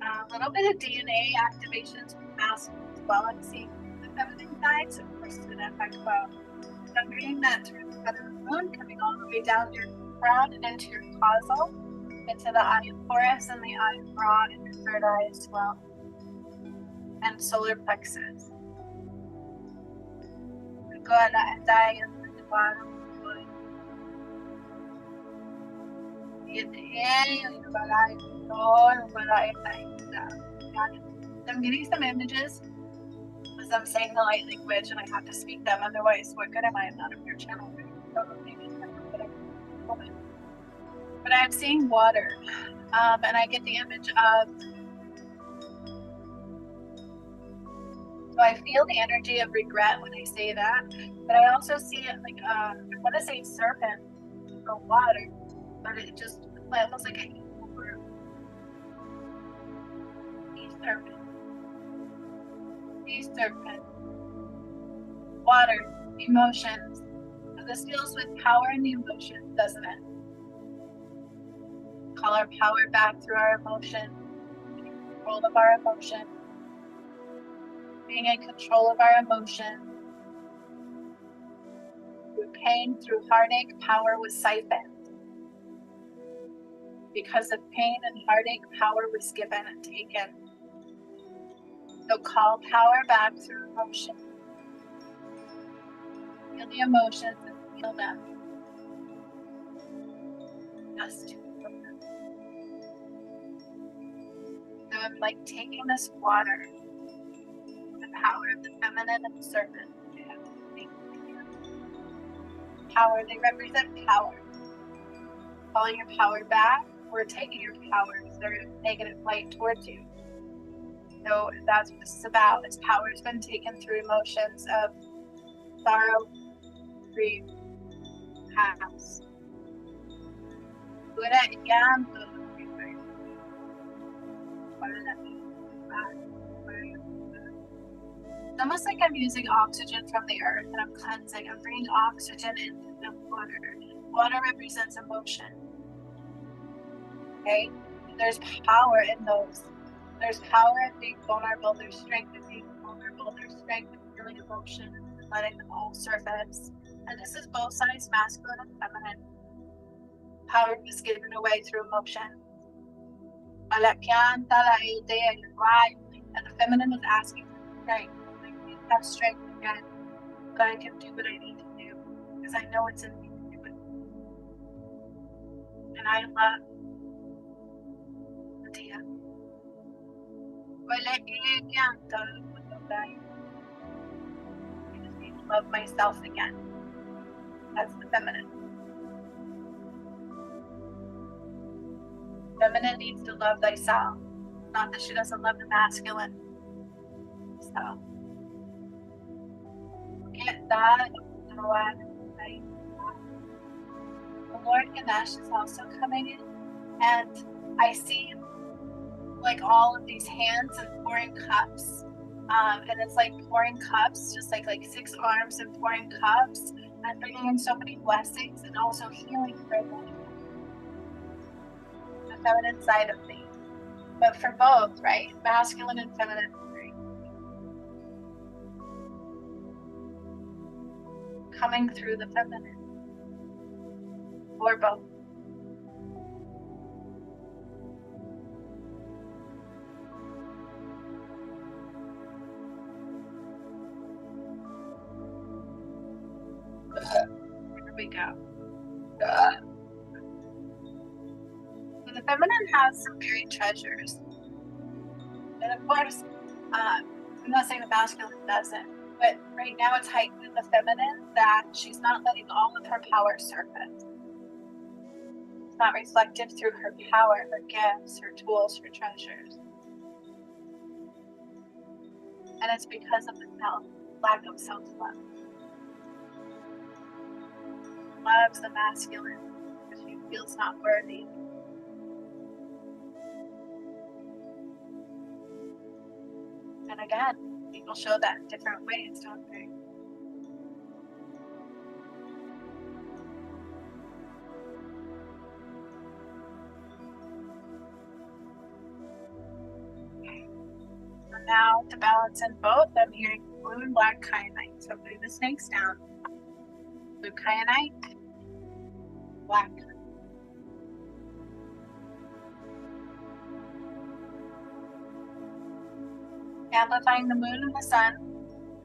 A little bit of DNA activations from masculine as well. I'm seeing the feminine side, so of course it's going to affect both. I'm reading that through the feather of the moon, coming all the way down your crown and into your causal. into the eye of Horus and the eye of Ra and your third eye as well. And solar plexus. I'm getting some images as I'm saying the light language, and I have to speak them, otherwise what good am I? I'm not on your channel. But I'm seeing water, and I get the image of, so I feel the energy of regret when I say that, but I also see it like, I want to say serpent or water, but it just almost like a serpent. Sea serpent. Water, emotions. So this deals with power and the emotions, doesn't it? Call our power back through our emotion, control of our emotion, being in control of our emotion. Through pain, through heartache, power was siphoned. Because of pain and heartache, power was given and taken. So call power back through emotion. Feel the emotions and feel them. Just feel them. So I'm like taking this water, the power of the feminine and the serpent. Power, they represent power. Calling your power back or taking your power, they're negative light towards you. So that's what this is about. This power has been taken through emotions of sorrow, grief, past. It's almost like I'm using oxygen from the earth and I'm cleansing. I'm bringing oxygen into the water. Water represents emotion. Okay? There's power in those. There's power in being vulnerable. There's strength in being vulnerable. There's strength in feeling emotion and letting them all surface. And this is both sides, masculine and feminine. Power is given away through emotion. And the feminine is asking for strength. I have strength again, but I can do what I need to do because I know it's in me to do it. And I love Nadia. I just need to love myself again. That's the feminine. Feminine needs to love thyself. Not that she doesn't love the masculine. So get that. The Lord Ganesh is also coming in, and I see like all of these hands and pouring cups, and it's like pouring cups, just like 6 arms and pouring cups and bringing in so many blessings and also healing for them. The feminine side of things, but for both, right? Masculine and feminine. Right? Coming through the feminine, or both. Here we go. So the feminine has some buried treasures. And of course, I'm not saying the masculine doesn't, but right now it's heightened in the feminine that she's not letting all of her power surface. It's not reflective through her power, her gifts, her tools, her treasures. And it's because of the lack of self-love. Loves the masculine because she feels not worthy. And again, people show that in different ways, don't they? Okay. So now to balance in both, I'm hearing blue and black kyanite. So move the snakes down. Blue kyanite, black. Amplifying the moon and the sun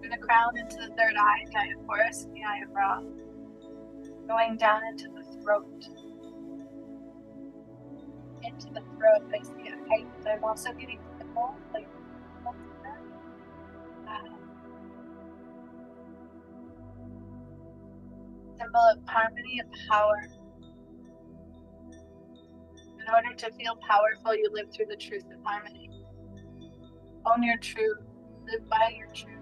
through the crown into the third eye, the eye of Horus, and the eye of Ra. Going down into the throat. Into the throat, I see a height. I'm also getting simple, like symbol of harmony and power. In order to feel powerful, you live through the truth of harmony. Own your truth. Live by your truth.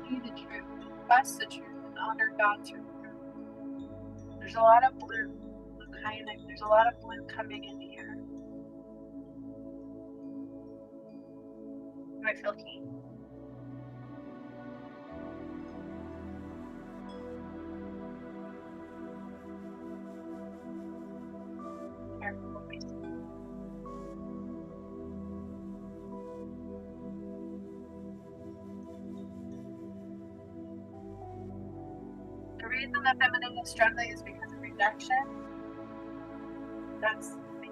Be the truth. Trust the truth and honor God through the truth. There's a lot of blue. There's a lot of blue coming in here. Do I feel heat? The reason the feminine is struggling is because of rejection. That's me.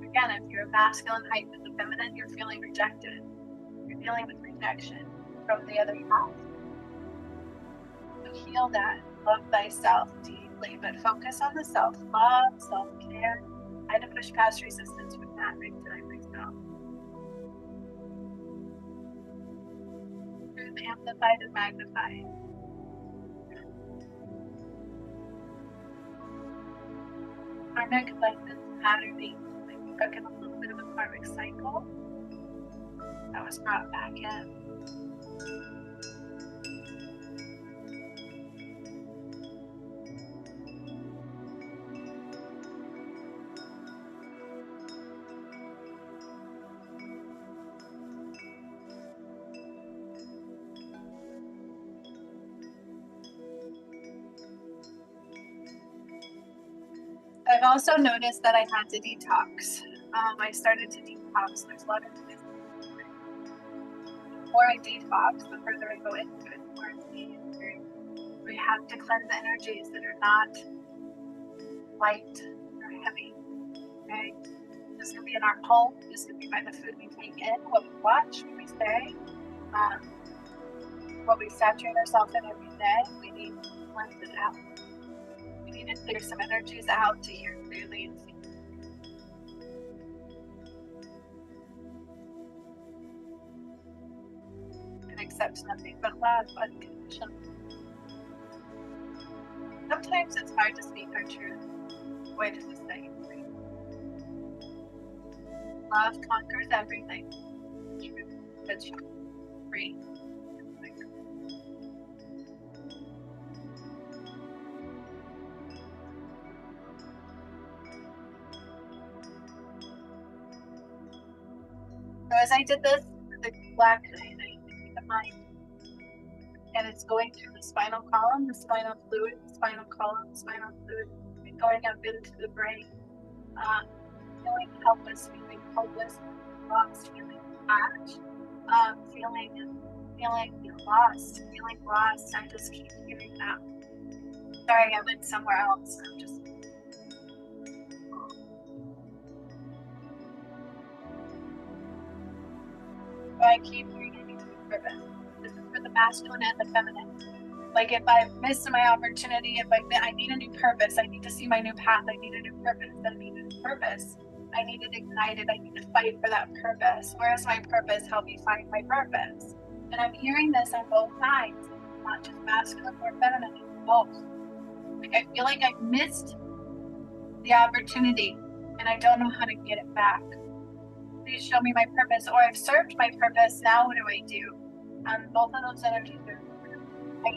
Again, if you're a masculine height with the feminine, you're feeling rejected. You're dealing with rejection from the other half. So heal that. Love thyself deeply, but focus on the self-love, self-care. I had to push past resistance with that big time myself. Truth amplified and magnified. Karmic lessons patterning. Like we took in a little bit of a karmic cycle that was brought back in. I've also noticed that I had to detox. I started to detox. There's a lot of this. The more I detox, the further I go into it, the more I see it. We have to cleanse energies that are not light or heavy. Okay? This could be in our home. This could be by the food we take in, what we watch, what we say, what we saturate ourselves in every day. We need to cleanse it out. We need to clear some energies out to hear clearly and see. And accept nothing but love unconditionally. Sometimes it's hard to speak our truth. Why does it say free? Love conquers everything. Truth sets you free. So as I did this, the black I keep in mind, and it's going through the spinal column, the spinal fluid, the spinal column, the spinal fluid, and going up into the brain, feeling helpless, feeling hopeless, lost, feeling attached, feeling lost. I just keep hearing that. Sorry, I went somewhere else. I'm just. I keep hearing I need to be purpose. This is for the masculine and the feminine. Like if I missed my opportunity, if I need a new purpose, I need to see my new path, I need a new purpose, I need a new purpose. I need it ignited, I need to fight for that purpose. Where is my purpose? Help me find my purpose. And I'm hearing this on both sides, not just masculine or feminine, both. Like I feel like I've missed the opportunity and I don't know how to get it back. Please show me my purpose, or I've served my purpose, now what do I do? Both of those energies are I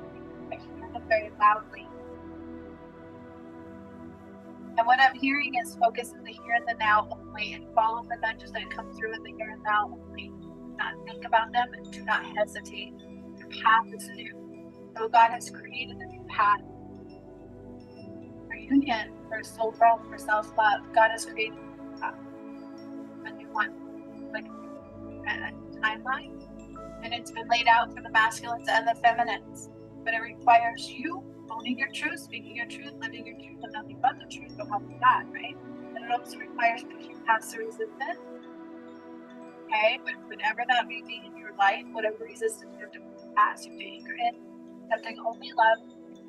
hear them very loudly. And what I'm hearing is focus in the here and the now only, and follow the nudges that come through in the here and now only. Do not think about them and do not hesitate. Your path is new. So God has created a new path. For union, for soul growth, for self-love, God has created a new path. A new one, like a timeline, and it's been laid out for the masculines and the feminines, but it requires you owning your truth, speaking your truth, living your truth, and nothing but the truth. So how is that, right? And it also requires pushing past the resistance. Okay, but whatever that may be in your life, whatever resistance you have to push past, you have to anchor in, accepting only love,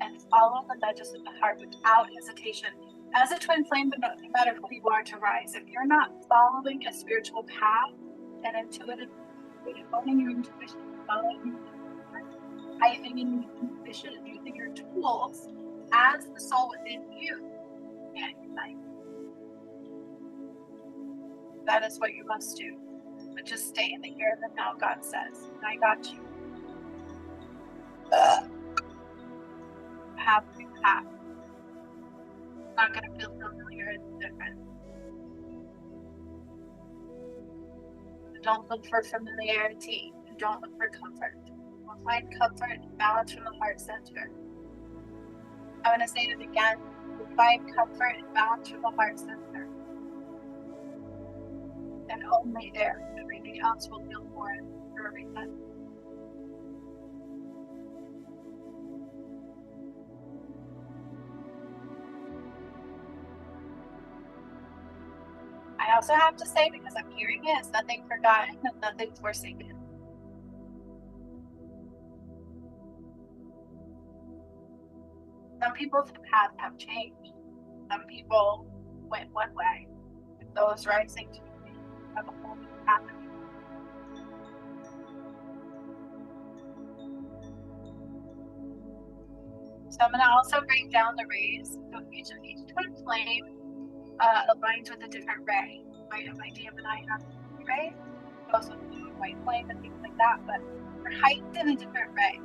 and follow the nudges of the heart without hesitation. As a twin flame, but no matter who you are to rise, if you're not following a spiritual path and intuitive, owning your intuition, following tithing in your intuition, using your tools as the soul within you, and unite. That is what you must do. But just stay in the here and the now, God says. And I got you. Have you have. It's not going to feel familiar, it's different. Don't look for familiarity. Don't look for comfort. We'll find comfort and balance from the heart center. I'm going to say it again. We'll find comfort and balance from the heart center. And only there. Everything else will feel foreign for a reason. I also have to say, because I'm hearing it, it's nothing forgotten and nothing forsaken. Some people's paths have changed. Some people went one way. Those rising to have a whole new path. So I'm going to also break down the rays. So each twin flame aligns with a different ray. My Gemini has a ray, also blue and white flame and things like that, but they're heightened in a different ray.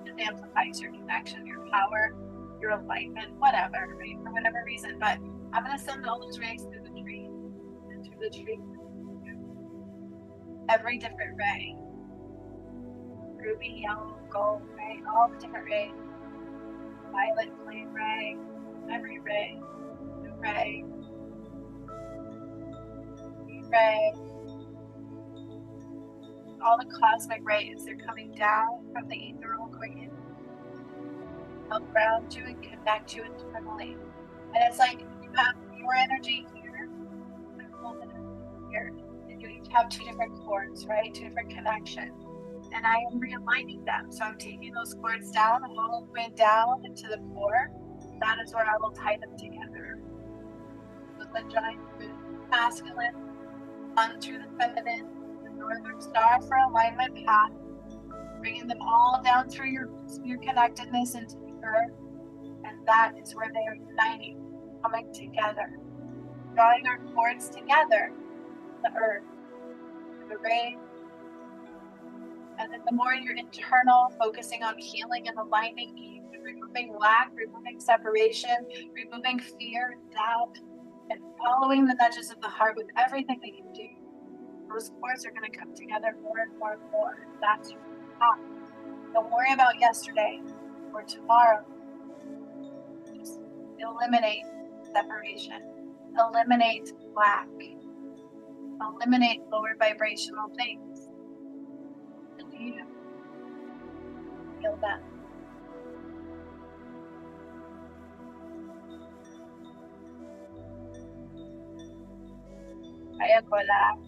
It amplifies your connection, your power, your alignment, whatever, right? For whatever reason. But I'm going to send all those rays through the tree. And through the tree. Every different ray. Ruby, yellow, gold, right? All the different rays. Violet, flame ray. Every ray. The ray. The ray. All the cosmic rays, they're coming down from the ethereal, going in, help ground you and connect you internally. And it's like you have your energy here, and here, and you each have two different cords, right? Two different connections. And I am realigning them. So I'm taking those cords down all the way down into the core. That is where I will tie them together. With the giant masculine, unto the feminine, Northern Star for alignment path, bringing them all down through your connectedness into the earth, and that is where they are uniting, coming together, drawing our cords together, the earth, the rain, and then the more you're internal, focusing on healing and aligning, removing lack, removing separation, removing fear, doubt, and following the nudges of the heart with everything that you do. Those cords are going to come together more and more and more. That's your path. Don't worry about yesterday or tomorrow. Just eliminate separation. Eliminate lack. Eliminate lower vibrational things. And you feel that. Kaya ko lang.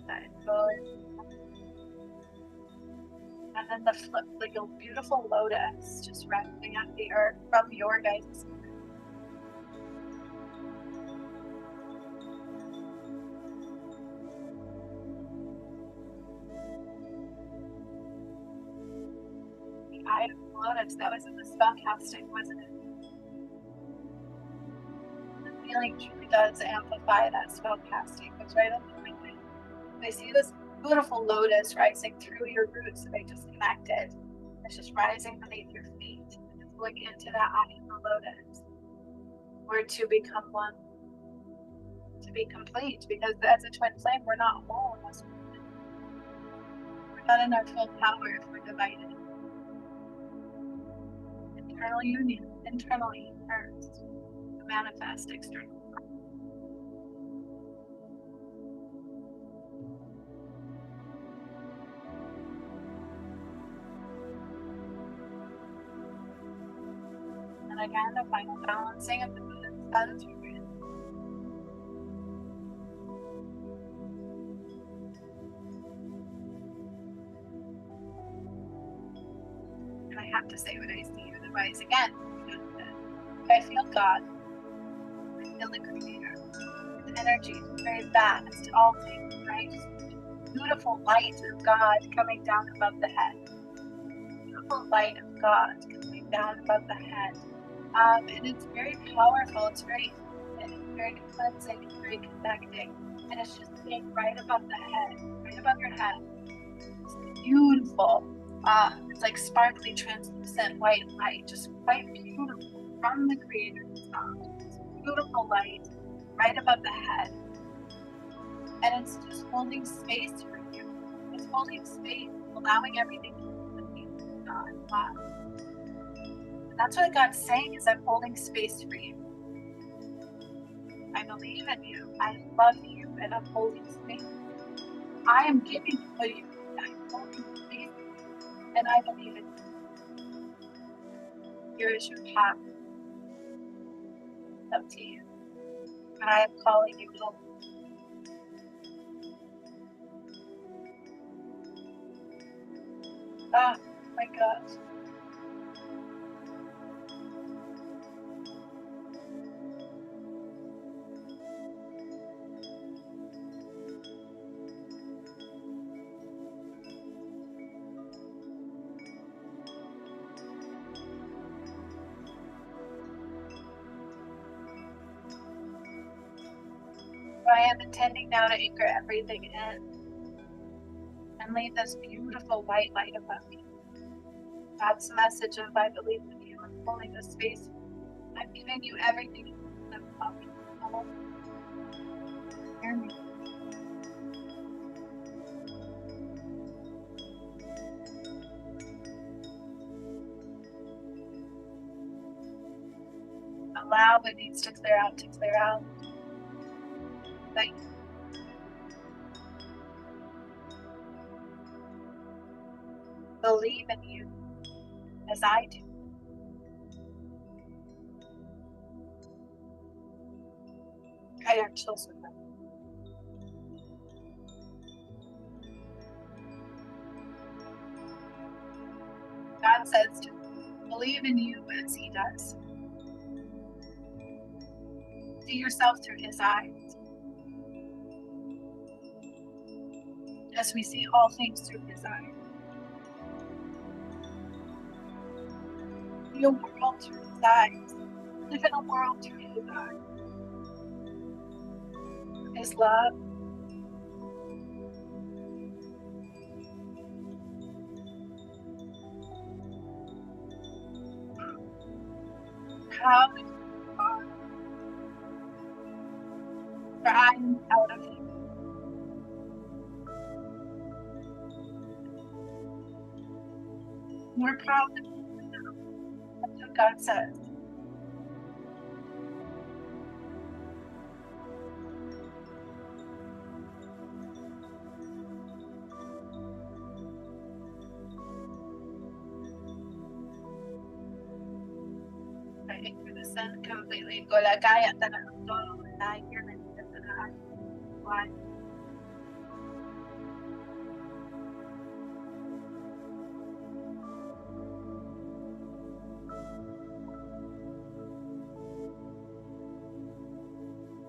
And then the flip, like a beautiful lotus just resting on the earth from your guys' the eye of the lotus. That was in the spellcasting, wasn't it? The feeling truly does amplify that spellcasting. It's right on the window. I see this beautiful lotus rising through your roots that I just connected. It's just rising beneath your feet. And just look into that eye of the lotus. We're to become one. To be complete. Because as a twin flame, we're not whole unless we're not in our full power if we're divided. Internal union. Internally first. To manifest externally. again, a final balancing of the moon and the sun through breath. And I have to say what I see, otherwise, again, I feel God, I feel the Creator, the energy is very vast, all things, right? Beautiful light of God coming down above the head. Beautiful light of God coming down above the head. And it's very powerful, it's very cleansing, it's very connecting. And it's just staying right above the head, right above your head. It's beautiful. It's like sparkly, translucent white light, just quite beautiful from the Creator's sound. It's beautiful light right above the head. And it's just holding space for you. It's holding space, allowing everything to be God. And that's what God's saying is, I'm holding space for you. I believe in you. I love you, and I'm holding space. I am giving you what you need. I'm holding space, and I believe in you. Here is your path. It's up to you. And I am calling you home. Ah, my gosh. I am intending now to anchor everything in and leave this beautiful white light above me. That's the message of I believe in you. I'm holding the space. I'm giving you everything above me. Hear me. Allow what needs to clear out to clear out. Thank you. Believe in you as I do. I am children. God says to believe in you as He does. See yourself through His eyes. As we see all things through His eyes. See a world through His eyes. Live in a world through His eyes. His love. Proud of you are. For I am proud of you. We're proud of you now. That's what God says. I anchor the sun completely. Golagaya tanang todo. I hear the why?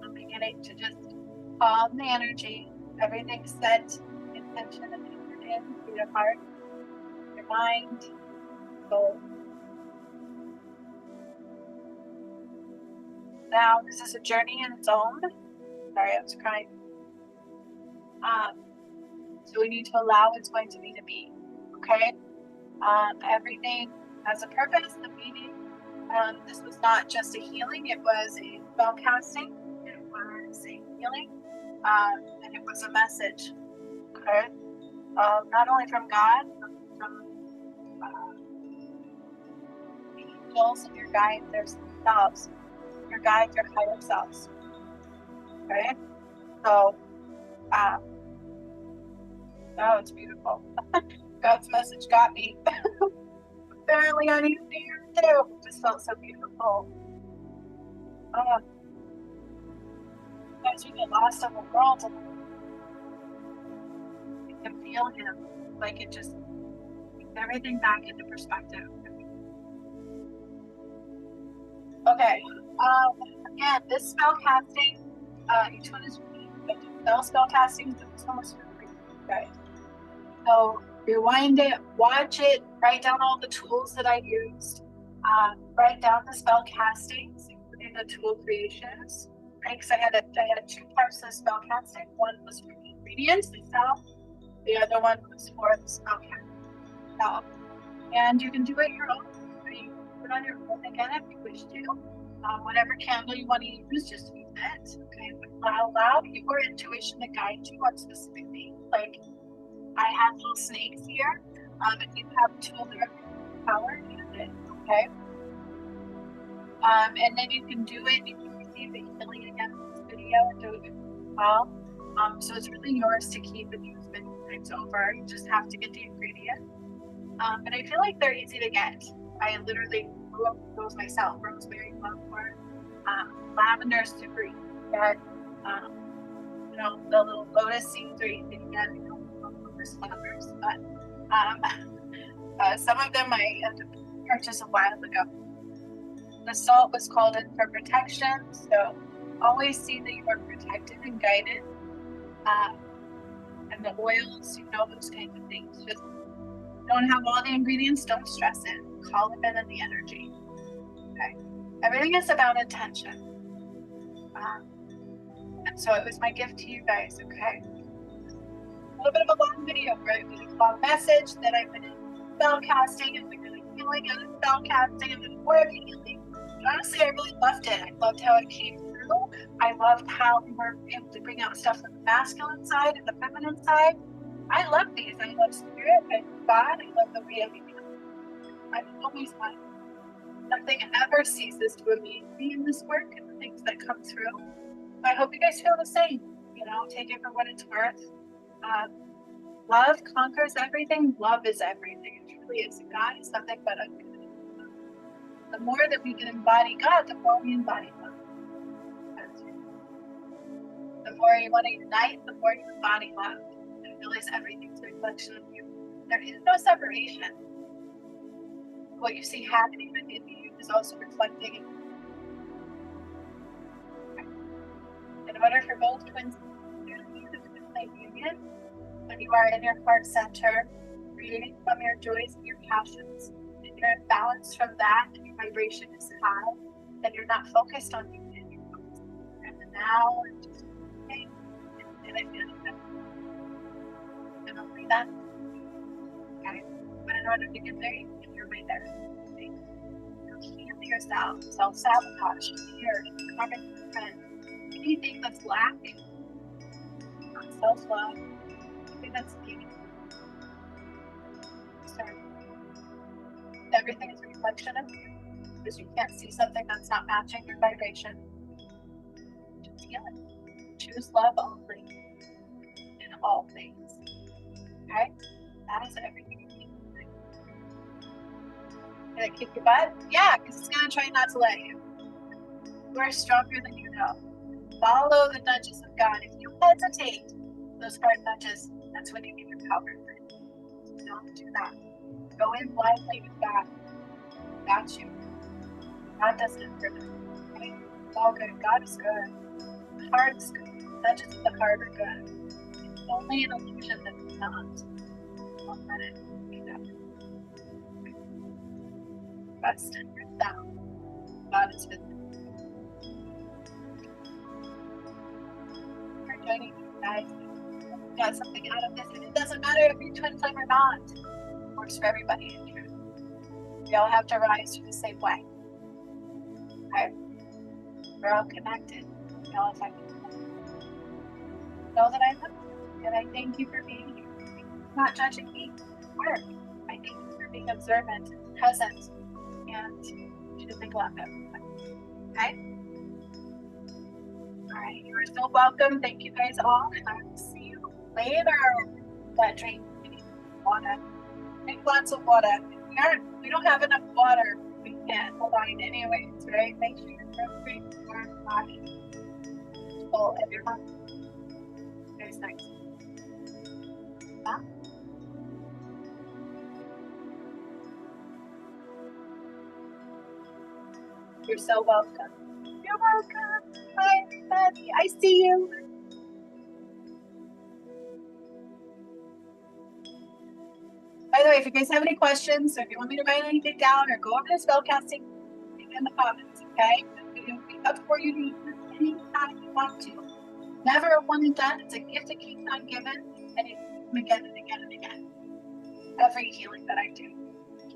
I'm beginning to just calm the energy. Everything's set, intention and anchored in through your heart, your mind, soul. Now, this is a journey in its own. Sorry, I was crying. So we need to allow what's going to be, okay? Everything has a purpose, the meaning. This was not just a healing, it was a spell casting, it was a healing, and it was a message, okay? Not only from God, but from the angels and your guides themselves, your guides, your higher selves, okay? So, oh, it's beautiful. God's message got me. Apparently I need to hear. too. It just felt so beautiful. Oh, guys, we get lost in the world and you can feel him. Like it just puts everything back into perspective. Okay. Again, this spell casting, each one is unique, but spell casting is almost free, guys. So rewind it, watch it, write down all the tools that I used, write down the spell castings, including the tool creations, right? Because I had two parts of the spell casting. One was for the ingredients itself, the other one was for the spell casting itself. And you can do it your own. You can put on your own again if you wish to. Whatever candle you want to use, just use it. Okay, but allow your intuition to guide you on specific things. Like I have little snakes here. If you have two of their power, use it. Okay. And then you can do it. You can receive the healing again in this video and do it well. So it's really yours to keep and use many times over. You just have to get the ingredients. But I feel like they're easy to get. I literally grew up with those myself. Rosemary, mugwort, lavender, super easy to get. You know, the little lotus seeds are easy to get. You know, lotus flowers, but some of them I had to purchase a while ago. The salt was called in for protection, so always see that you are protected and guided. And the oils, you know, those kinds of things. Just don't have all the ingredients, don't stress it. Call them in the energy. Okay. Everything is about intention. And so it was my gift to you guys, okay? A little bit of a long video, right? With a long message that I've been in spell casting and we're doing healing and spell casting and then more healing. Honestly, I really loved it. I loved how it came through. I loved how we were able to bring out stuff from the masculine side and the feminine side. I love these. I love spirit. I love God. I love the way I become. I've always wanted. Nothing ever ceases to amaze me in this work and the things that come through. I hope you guys feel the same. You know, take it for what it's worth. Love conquers everything. Love is everything. It truly is. God is nothing but unconditional love. The more that we can embody God, the more we embody love. The more you want to unite, the more you embody love. And realize everything's a reflection of you. There is no separation. What you see happening within you is also reflecting in you. In order for both twins to be the twin flame union, when you are in your heart center, creating from your joys and your passions, and you're in balance from that, and your vibration is high, then you're not focused on you, and you're focused on the now, and just and I feel like that. And only that. Okay? But in order to get there, you get your way there. Okay? You heal yourself, self-sabotage, fear, karmic friend. Anything that's lacking, self-love, anything that's needed. Start. Everything is a reflection of you, because you can't see something that's not matching your vibration. Just heal it. Choose love only in all things. Okay? That is everything you need. Can it kick your butt? Yeah, because it's going to try not to let you. You are stronger than you know. Follow the nudges of God. If you hesitate, those heart nudges, that's when you get your power. Don't do that. Go in blindly with God. Got you. God doesn't hurt us. Okay? It's all good. God is good. The heart is good. Nudges of the heart are good. It's only an illusion that it's not. Don't let it be that. Trust in yourself. God is with you. Joining you guys. You got something out of this, and it doesn't matter if you're twin flame or not. It works for everybody in truth. We all have to rise through the same way. Okay? We're all connected. We all affect each other. Know that I love you, and I thank you for being here. Thank you for not judging me. Work. I thank you for being observant, present, and choosing love everybody. Okay? Alright, you are so welcome. Thank you guys all, and I will see you later. But drink water. Drink lots of water. If we don't have enough water, we can can't align anyways, right? Make sure you're grounding your body full of your heart. Very nice. Huh? You're so welcome. You're welcome. Hi, everybody. I see you. By the way, if you guys have any questions, or if you want me to write anything down or go over the spell casting, leave it in the comments, okay? It'll be up for you to use anytime you want to. Never a one and done. It's a gift that keeps on giving, and you do them again and again and again. Every healing that I do.